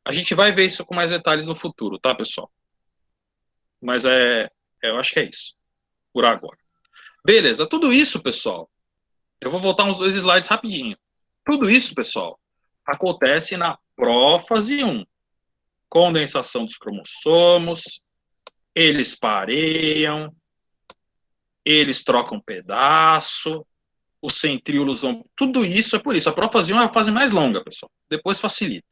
A gente vai ver isso com mais detalhes no futuro, tá, pessoal? Mas eu acho que é isso, por agora. Beleza, tudo isso, pessoal, eu vou voltar uns 2 slides rapidinho. Tudo isso, pessoal, acontece na prófase 1. Condensação dos cromossomos, eles pareiam, eles trocam pedaço, os centríolos vão... Tudo isso é por isso. A prófase 1 é a fase mais longa, pessoal. Depois facilita.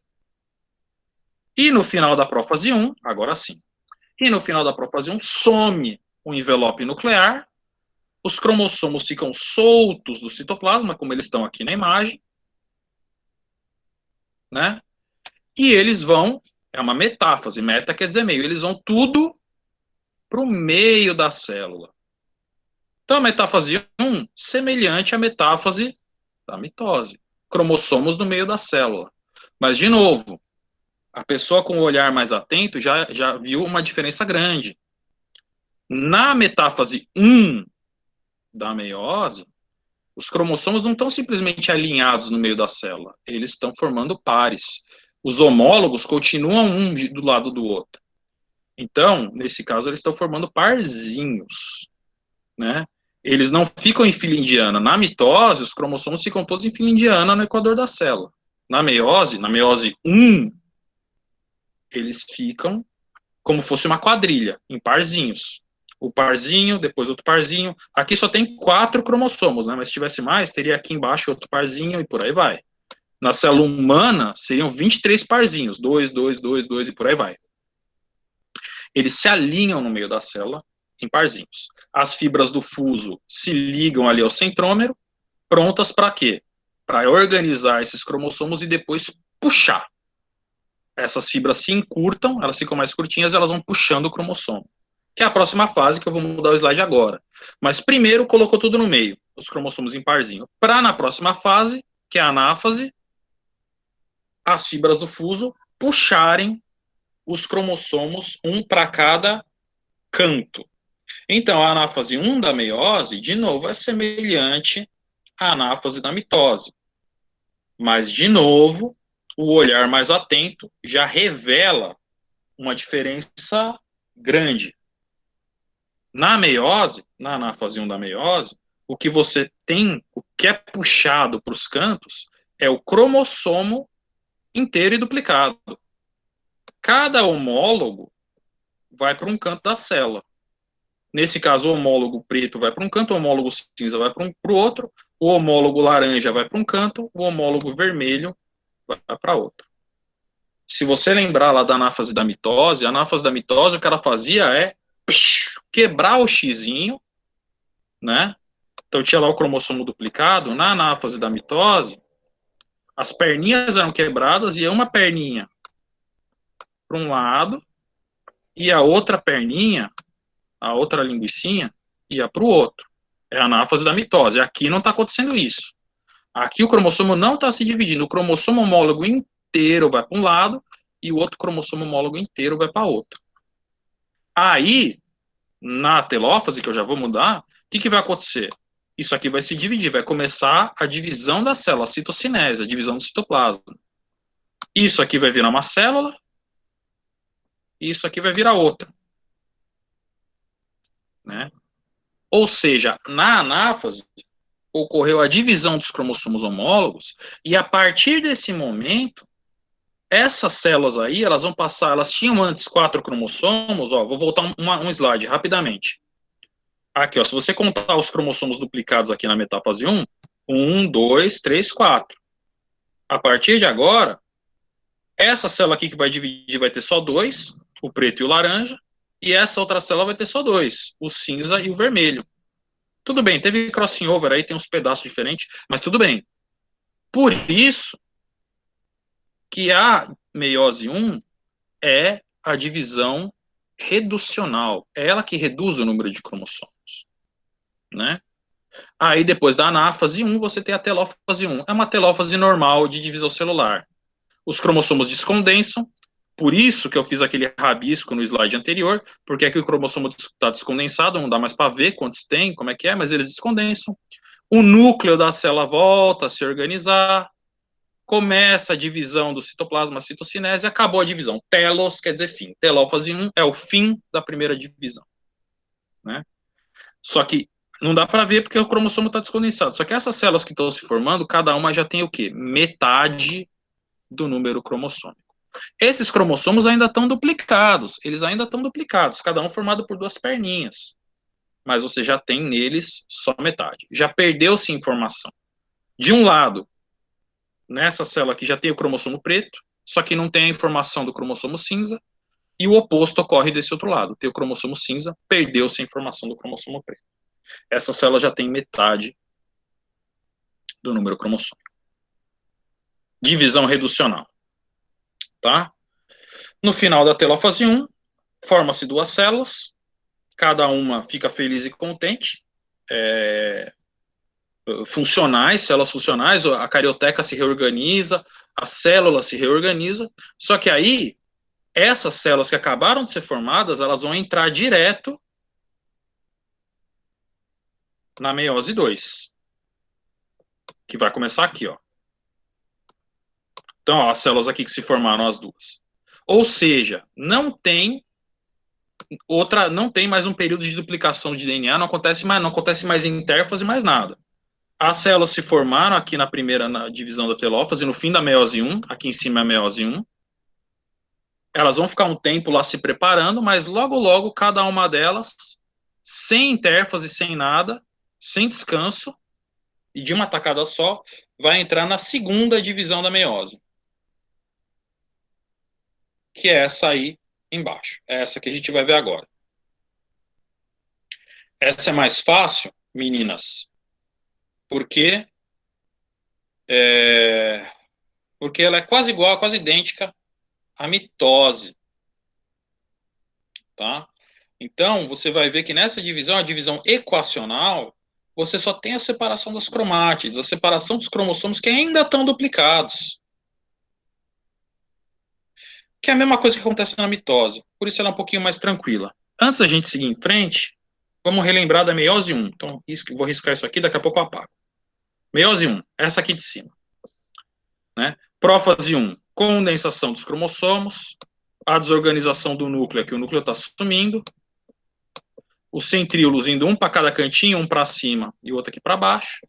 E no final da prófase 1, agora sim. E no final da prófase 1, some o envelope nuclear, os cromossomos ficam soltos do citoplasma, como eles estão aqui na imagem, né? E eles vão, é uma metáfase, meta quer dizer meio, eles vão tudo para o meio da célula. Então, a metáfase 1, semelhante à metáfase da mitose. Cromossomos no meio da célula. Mas, de novo, a pessoa com o olhar mais atento já viu uma diferença grande. Na metáfase 1 da meiose, os cromossomos não estão simplesmente alinhados no meio da célula, eles estão formando pares. Os homólogos continuam um do lado do outro. Então, nesse caso, eles estão formando parzinhos, né? Eles não ficam em fila indiana. Na mitose, os cromossomos ficam todos em fila indiana no equador da célula. Na meiose 1, eles ficam como fosse uma quadrilha, em parzinhos. O parzinho, depois outro parzinho. Aqui só tem 4 cromossomos, né? Mas se tivesse mais, teria aqui embaixo outro parzinho e por aí vai. Na célula humana, seriam 23 parzinhos. 2, 2, 2, 2 e por aí vai. Eles se alinham no meio da célula em parzinhos. As fibras do fuso se ligam ali ao centrômero, prontas para quê? Para organizar esses cromossomos e depois puxar. Essas fibras se encurtam, elas ficam mais curtinhas, elas vão puxando o cromossomo. Que é a próxima fase, que eu vou mudar o slide agora. Mas primeiro colocou tudo no meio, os cromossomos em parzinho. Para na próxima fase, que é a anáfase, as fibras do fuso puxarem os cromossomos, um para cada canto. Então, a anáfase 1 da meiose, de novo, é semelhante à anáfase da mitose. Mas, de novo, o olhar mais atento já revela uma diferença grande. Na meiose, na anáfase 1 da meiose, o que você tem, o que é puxado para os cantos, é o cromossomo inteiro e duplicado. Cada homólogo vai para um canto da célula. Nesse caso, o homólogo preto vai para um canto, o homólogo cinza vai para o outro, o homólogo laranja vai para um canto, o homólogo vermelho vai para outro. Se você lembrar lá da anáfase da mitose, a anáfase da mitose, o que ela fazia é quebrar o xizinho, né? Então tinha lá o cromossomo duplicado. Na anáfase da mitose, as perninhas eram quebradas e uma perninha para um lado e a outra perninha, a outra linguicinha, ia para o outro. É a anáfase da mitose. Aqui não está acontecendo isso. Aqui o cromossomo não está se dividindo. O cromossomo homólogo inteiro vai para um lado e o outro cromossomo homólogo inteiro vai para outro. Aí, na telófase, que eu já vou mudar, o que vai acontecer? Isso aqui vai se dividir, vai começar a divisão da célula, a citocinese, a divisão do citoplasma. Isso aqui vai virar uma célula, e isso aqui vai virar outra. Né? Ou seja, na anáfase, ocorreu a divisão dos cromossomos homólogos, e a partir desse momento, essas células aí, elas vão passar, elas tinham antes 4 cromossomos, ó, vou voltar um slide rapidamente. Aqui, ó, se você contar os cromossomos duplicados aqui na metáfase 1, 1, 2, 3, 4. A partir de agora, essa célula aqui que vai dividir vai ter só 2, o preto e o laranja, e essa outra célula vai ter só 2, o cinza e o vermelho. Tudo bem, teve crossing over aí, tem uns pedaços diferentes, mas tudo bem. Por isso que a meiose 1 é a divisão reducional. É ela que reduz o número de cromossomos. Né? Aí, depois da anáfase 1, você tem a telófase 1. É uma telófase normal de divisão celular. Os cromossomos descondensam, por isso que eu fiz aquele rabisco no slide anterior, porque aqui o cromossomo está descondensado, não dá mais para ver quantos tem, como é que é, mas eles descondensam. O núcleo da célula volta a se organizar, começa a divisão do citoplasma, a citocinese, acabou a divisão. Telos quer dizer fim. Telófase 1 é o fim da primeira divisão. Né? Só que não dá para ver porque o cromossomo está descondensado. Só que essas células que estão se formando, cada uma já tem o quê? Metade do número cromossômico. Esses cromossomos ainda estão duplicados, eles ainda estão duplicados, cada um formado por duas perninhas. Mas você já tem neles só metade. Já perdeu-se informação. De um lado, nessa célula aqui já tem o cromossomo preto, só que não tem a informação do cromossomo cinza, e o oposto ocorre desse outro lado. Tem o cromossomo cinza, perdeu-se a informação do cromossomo preto. Essa célula já tem metade do número cromossômico. Divisão reducional. Tá? No final da telófase 1, forma-se duas células, cada uma fica feliz e contente, funcionais, células funcionais, a carioteca se reorganiza, a célula se reorganiza, só que aí, essas células que acabaram de ser formadas, elas vão entrar direto na meiose 2, que vai começar aqui, ó. Então, ó, as células aqui que se formaram, as duas. Ou seja, não tem mais um período de duplicação de DNA, não acontece mais intérfase, mais nada. As células se formaram aqui na divisão da telófase, no fim da meiose 1, aqui em cima é a meiose 1. Elas vão ficar um tempo lá se preparando, mas logo, cada uma delas, sem intérfase, sem nada, sem descanso, e de uma tacada só, vai entrar na segunda divisão da meiose. Que é essa aí embaixo. É essa que a gente vai ver agora. Essa é mais fácil, meninas, porque ela é quase igual, quase idêntica à mitose. Tá? Então, você vai ver que nessa divisão, a divisão equacional, você só tem a separação das cromátides, a separação dos cromossomos que ainda estão duplicados. Que é a mesma coisa que acontece na mitose. Por isso ela é um pouquinho mais tranquila. Antes da gente seguir em frente, vamos relembrar da meiose 1. Então, vou riscar isso aqui, daqui a pouco eu apago. Meiose 1, essa aqui de cima. Né? Prófase 1, condensação dos cromossomos, a desorganização do núcleo, que o núcleo está sumindo, os centríolos indo um para cada cantinho, um para cima e o outro aqui para baixo,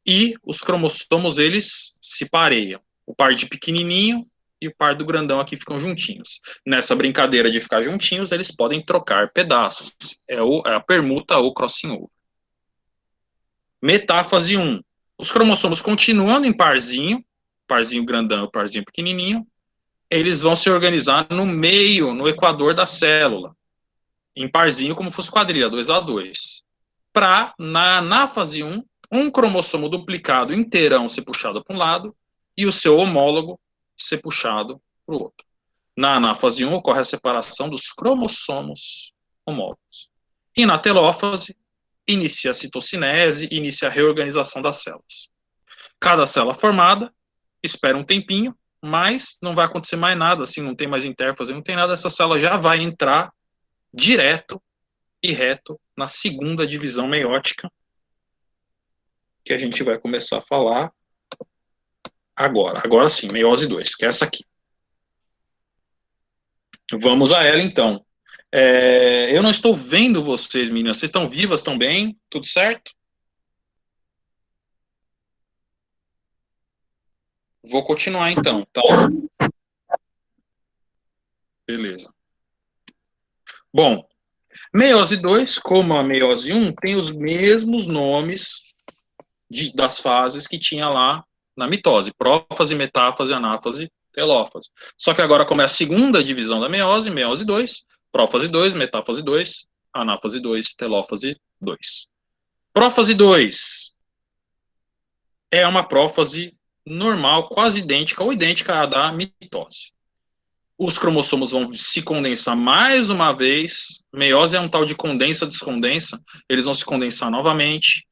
e os cromossomos, eles se pareiam. O par de pequenininho e o par do grandão aqui ficam juntinhos. Nessa brincadeira de ficar juntinhos, eles podem trocar pedaços. É a permuta ou crossing over. Metáfase 1. Os cromossomos continuando em parzinho grandão e parzinho pequenininho, eles vão se organizar no meio, no equador da célula, em parzinho, como fosse quadrilha, 2A2. Para, na anáfase 1, um cromossomo duplicado inteirão ser puxado para um lado e o seu homólogo ser puxado para o outro. Na anáfase 1 ocorre a separação dos cromossomos homólogos. E na telófase, inicia a citocinese, inicia a reorganização das células. Cada célula formada espera um tempinho, mas não vai acontecer mais nada, assim, não tem mais intérfase, não tem nada, essa célula já vai entrar direto e reto na segunda divisão meiótica, que a gente vai começar a falar agora. Agora sim, meiose 2, que é essa aqui. Vamos a ela, então. Eu não estou vendo vocês, meninas. Vocês estão vivas, estão bem? Tudo certo? Vou continuar, então, tá? Beleza. Bom, meiose 2, como a meiose 1, tem os mesmos nomes das fases que tinha lá na mitose. Prófase, metáfase, anáfase, telófase. Só que agora, como é a segunda divisão da meiose 2, prófase 2, metáfase 2, anáfase 2, telófase 2. Prófase 2 é uma prófase normal, quase idêntica ou idêntica à da mitose. Os cromossomos vão se condensar mais uma vez. Meiose é um tal de condensa-descondensa. Eles vão se condensar novamente.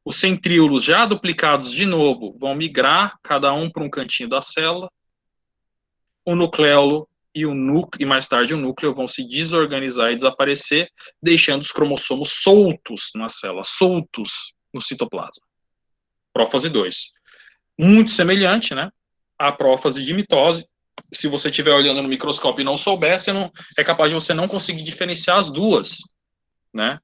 Os centríolos já duplicados de novo vão migrar, cada um para um cantinho da célula. O nucleolo e o núcleo, e mais tarde o núcleo, vão se desorganizar e desaparecer, deixando os cromossomos soltos na célula, soltos no citoplasma. Prófase 2. Muito semelhante, né, à prófase de mitose. Se você estiver olhando no microscópio e não souber, é capaz de você não conseguir diferenciar as duas, né?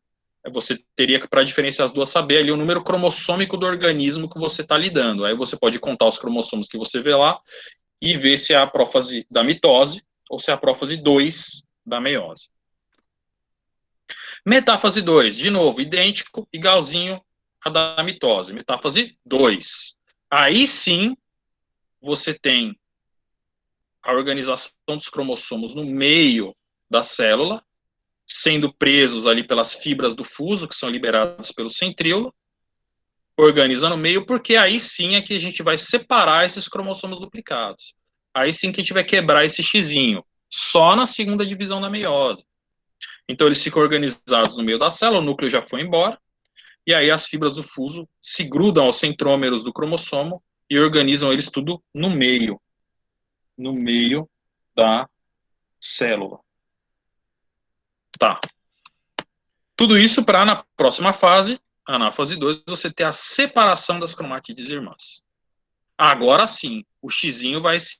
Você teria que, para diferenciar as duas, saber ali o número cromossômico do organismo que você está lidando. Aí você pode contar os cromossomos que você vê lá e ver se é a prófase da mitose ou se é a prófase 2 da meiose. Metáfase 2, de novo, idêntico, igualzinho a da mitose. Metáfase 2. Aí sim, você tem a organização dos cromossomos no meio da célula, sendo presos ali pelas fibras do fuso, que são liberadas pelo centríolo, organizando o meio, porque aí sim é que a gente vai separar esses cromossomos duplicados. Aí sim que a gente vai quebrar esse xizinho, só na segunda divisão da meiose. Então eles ficam organizados no meio da célula, o núcleo já foi embora, e aí as fibras do fuso se grudam aos centrômeros do cromossomo e organizam eles tudo no meio da célula. Tá. Tudo isso para, na próxima fase, a anáfase 2, você ter a separação das cromátides irmãs. Agora sim, o xizinho vai se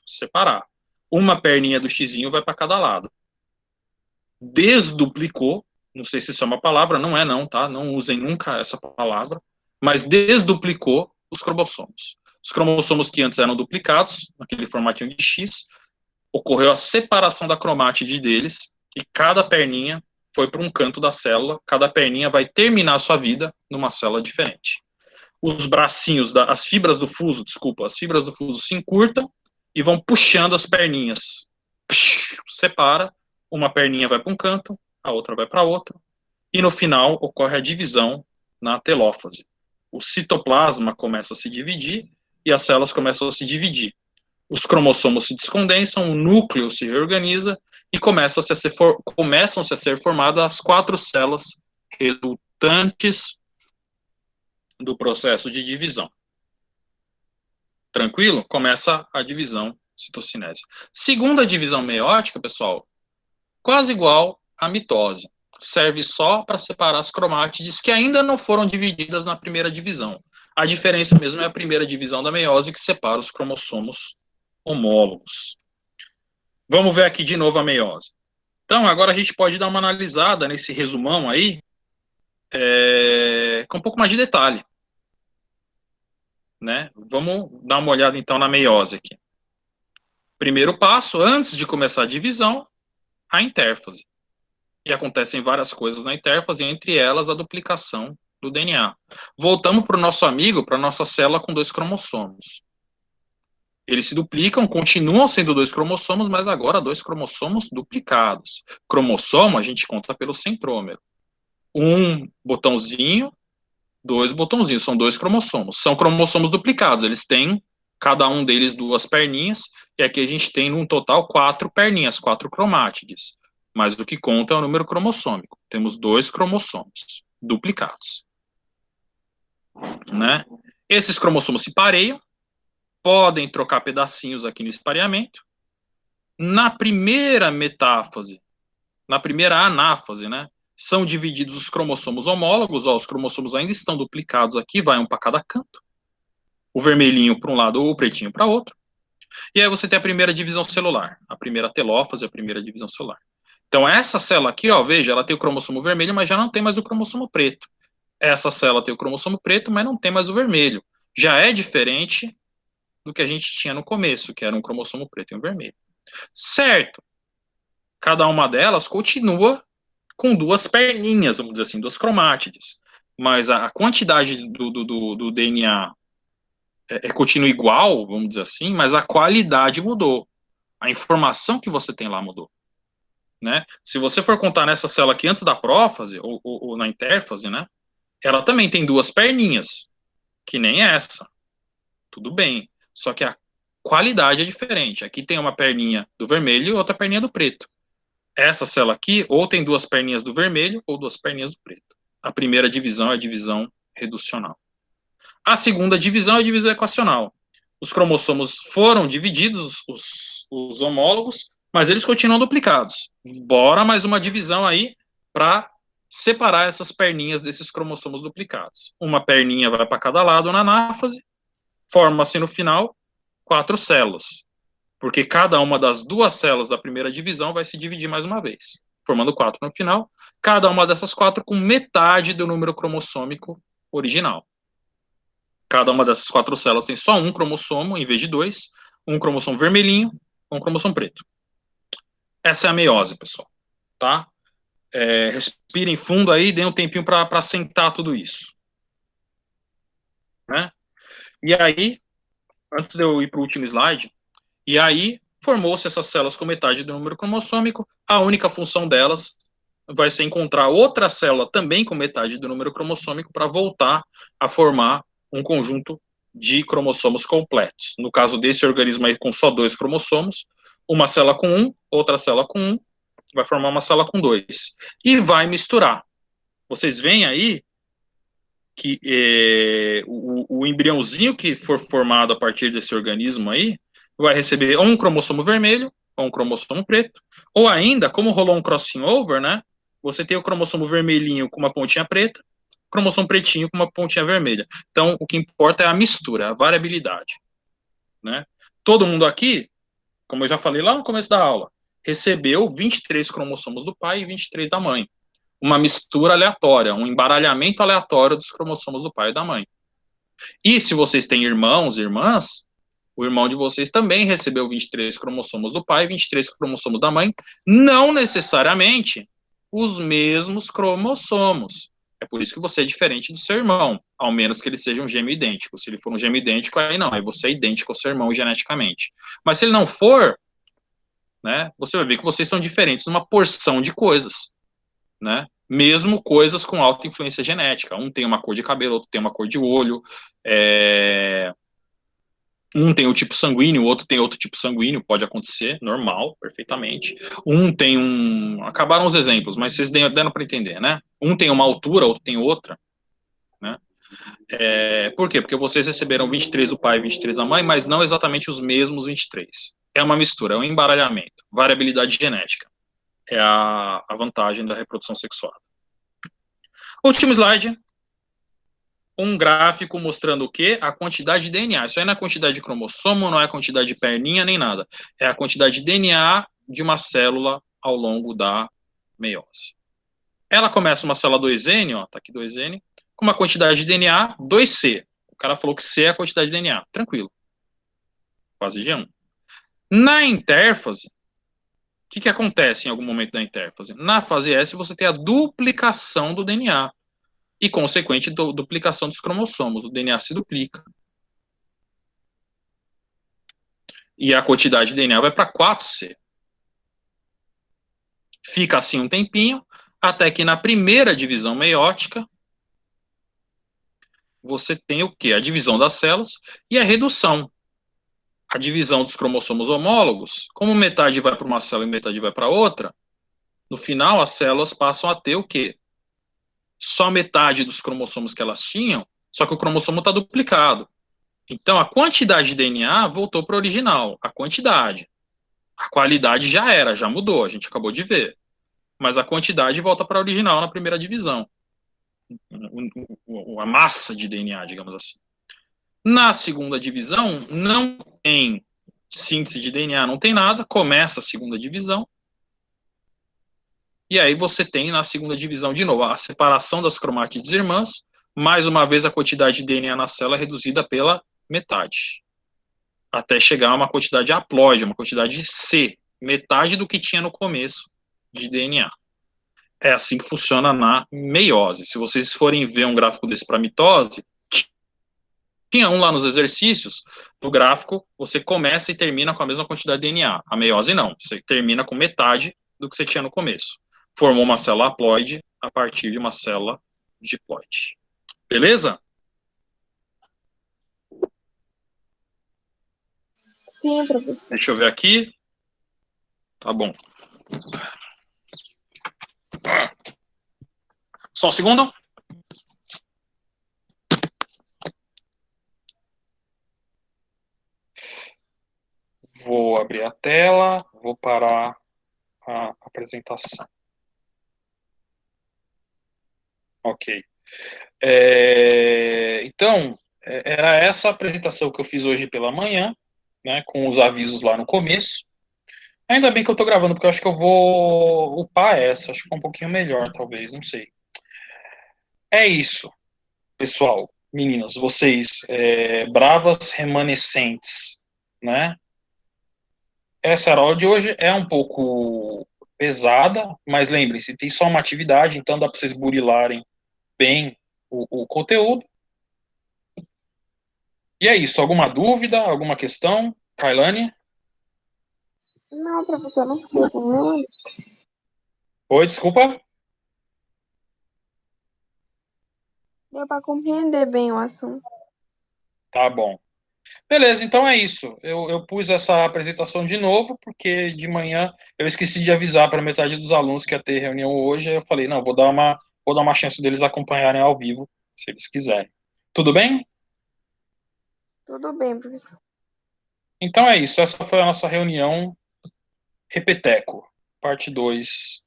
separar. Uma perninha do xizinho vai para cada lado. Desduplicou, não sei se isso é uma palavra, não é não, tá? Não usem nunca essa palavra, mas desduplicou os cromossomos. Os cromossomos que antes eram duplicados, naquele formatinho de X, ocorreu a separação da cromátide deles e cada perninha foi para um canto da célula, cada perninha vai terminar a sua vida numa célula diferente. Os bracinhos, as fibras do fuso, as fibras do fuso se encurtam e vão puxando as perninhas. Separa, uma perninha vai para um canto, a outra vai para outro, e no final ocorre a divisão na telófase. O citoplasma começa a se dividir e as células começam a se dividir. Os cromossomos se descondensam, o núcleo se reorganiza e começam a ser formadas as 4 células resultantes do processo de divisão. Tranquilo? Começa a divisão citocinese. Segunda divisão meiótica, pessoal, quase igual à mitose. Serve só para separar as cromátides que ainda não foram divididas na primeira divisão. A diferença mesmo é a primeira divisão da meiose, que separa os cromossomos homólogos. Vamos ver aqui de novo a meiose. Então, agora a gente pode dar uma analisada nesse resumão aí, com um pouco mais de detalhe. Né? Vamos dar uma olhada então na meiose aqui. Primeiro passo, antes de começar a divisão, a intérfase. E acontecem várias coisas na intérfase, entre elas a duplicação do DNA. Voltamos para o nosso amigo, para a nossa célula com 2 cromossomos. Eles se duplicam, continuam sendo 2 cromossomos, mas agora 2 cromossomos duplicados. Cromossomo a gente conta pelo centrômero. Um botãozinho, 2 botãozinhos, são 2 cromossomos. São cromossomos duplicados, eles têm, cada um deles, 2 perninhas, e aqui a gente tem, num total, 4 perninhas, 4 cromátides. Mas o que conta é o número cromossômico. Temos 2 cromossomos duplicados. Né? Esses cromossomos se pareiam, podem trocar pedacinhos aqui no espareamento. Na primeira metáfase, na primeira anáfase, né, são divididos os cromossomos homólogos, ó, os cromossomos ainda estão duplicados aqui, vai um para cada canto. O vermelhinho para um lado ou o pretinho para outro. E aí você tem a primeira divisão celular, a primeira telófase, a primeira divisão celular. Então essa célula aqui, ó, veja, ela tem o cromossomo vermelho, mas já não tem mais o cromossomo preto. Essa célula tem o cromossomo preto, mas não tem mais o vermelho. Já é diferente do que a gente tinha no começo, que era um cromossomo preto e um vermelho. Certo. Cada uma delas continua com 2 perninhas, vamos dizer assim, 2 cromátides. Mas a quantidade do DNA continua igual, vamos dizer assim, mas a qualidade mudou. A informação que você tem lá mudou. Né? Se você for contar nessa célula aqui antes da prófase, ou na intérfase, né, ela também tem 2 perninhas, que nem essa. Tudo bem. Só que a qualidade é diferente. Aqui tem uma perninha do vermelho e outra perninha do preto. Essa célula aqui, ou tem 2 perninhas do vermelho, ou 2 perninhas do preto. A primeira divisão é a divisão reducional. A segunda divisão é a divisão equacional. Os cromossomos foram divididos, os homólogos, mas eles continuam duplicados. Bora mais uma divisão aí para separar essas perninhas desses cromossomos duplicados. Uma perninha vai para cada lado na anáfase, forma-se no final 4 células, porque cada uma das 2 células da primeira divisão vai se dividir mais uma vez, formando 4 no final, cada uma dessas 4 com metade do número cromossômico original. Cada uma dessas 4 células tem só um cromossomo, em vez de 2, um cromossomo vermelhinho, um cromossomo preto. Essa é a meiose, pessoal, tá? Respirem fundo aí, deem um tempinho para assentar tudo isso. Né? E aí, antes de eu ir para o último slide, e aí formou-se essas células com metade do número cromossômico, a única função delas vai ser encontrar outra célula também com metade do número cromossômico para voltar a formar um conjunto de cromossomos completos. No caso desse organismo aí com só 2 cromossomos, uma célula com 1, outra célula com 1, vai formar uma célula com 2. E vai misturar. Vocês veem aí que o embriãozinho que for formado a partir desse organismo aí vai receber ou um cromossomo vermelho ou um cromossomo preto, ou ainda, como rolou um crossing over, né? Você tem o cromossomo vermelhinho com uma pontinha preta, cromossomo pretinho com uma pontinha vermelha. Então, o que importa é a mistura, a variabilidade, né? Todo mundo aqui, como eu já falei lá no começo da aula, recebeu 23 cromossomos do pai e 23 da mãe. Uma mistura aleatória, um embaralhamento aleatório dos cromossomos do pai e da mãe. E se vocês têm irmãos e irmãs, o irmão de vocês também recebeu 23 cromossomos do pai e 23 cromossomos da mãe, não necessariamente os mesmos cromossomos. É por isso que você é diferente do seu irmão, ao menos que ele seja um gêmeo idêntico. Se ele for um gêmeo idêntico, aí não, aí você é idêntico ao seu irmão geneticamente. Mas se ele não for, né, você vai ver que vocês são diferentes numa porção de coisas, né? Mesmo coisas com alta influência genética. Um tem uma cor de cabelo, outro tem uma cor de olho, um tem o tipo sanguíneo, o outro tem outro tipo sanguíneo, pode acontecer, normal, perfeitamente. Um tem um... Acabaram os exemplos, mas vocês deram para entender, né? Um tem uma altura, outro tem outra, né? Por quê? Porque vocês receberam 23 do pai e 23 da mãe, mas não exatamente os mesmos 23. É uma mistura, é um embaralhamento, variabilidade genética. É a vantagem da reprodução sexual. Último slide. Um gráfico mostrando o quê? A quantidade de DNA. Isso aí não é a quantidade de cromossomo, não é a quantidade de perninha, nem nada. É a quantidade de DNA de uma célula ao longo da meiose. Ela começa uma célula 2N, ó, tá aqui 2N, com uma quantidade de DNA 2C. O cara falou que C é a quantidade de DNA. Tranquilo. Fase G1. Na intérfase, o que acontece em algum momento da intérfase? Na fase S, você tem a duplicação do DNA e consequente duplicação dos cromossomos. O DNA se duplica. E a quantidade de DNA vai para 4C. Fica assim um tempinho, até que na primeira divisão meiótica, você tem o quê? A divisão das células e a redução. A divisão dos cromossomos homólogos, como metade vai para uma célula e metade vai para outra, no final as células passam a ter o quê? Só metade dos cromossomos que elas tinham, só que o cromossomo está duplicado. Então, a quantidade de DNA voltou para o original, a quantidade. A qualidade já era, já mudou, a gente acabou de ver. Mas a quantidade volta para a original na primeira divisão. A massa de DNA, digamos assim. Na segunda divisão, não tem síntese de DNA, não tem nada, começa a segunda divisão. E aí você tem na segunda divisão, de novo, a separação das cromátides irmãs, mais uma vez a quantidade de DNA na célula é reduzida pela metade. Até chegar a uma quantidade haploide, uma quantidade C, metade do que tinha no começo de DNA. É assim que funciona na meiose. Se vocês forem ver um gráfico desse para mitose, tinha um lá nos exercícios, no gráfico, você começa e termina com a mesma quantidade de DNA. A meiose não, você termina com metade do que você tinha no começo. Formou uma célula haploide a partir de uma célula diploide. Beleza? Sim, professor. Deixa eu ver aqui. Tá bom. Só um segundo. abrir a tela, vou parar a apresentação. Ok. Então, era essa apresentação que eu fiz hoje pela manhã, né, com os avisos lá no começo. Ainda bem que eu estou gravando, porque eu acho que eu vou upar essa. Acho que é um pouquinho melhor, talvez, não sei. É isso, pessoal. Meninos, vocês, bravas remanescentes, né? Essa aula de hoje é um pouco pesada, mas lembrem-se, tem só uma atividade, então dá para vocês burilarem bem o conteúdo. E é isso. Alguma dúvida, alguma questão? Kailane? Não, professor, não fiquei com nenhuma. Oi, desculpa? Deu para compreender bem o assunto. Tá bom. Beleza, então é isso. Eu pus essa apresentação de novo, porque de manhã eu esqueci de avisar para metade dos alunos que ia ter reunião hoje. Aí eu falei, não, vou dar uma chance deles acompanharem ao vivo, se eles quiserem. Tudo bem? Tudo bem, professor. Então é isso. Essa foi a nossa reunião Repeteco, parte 2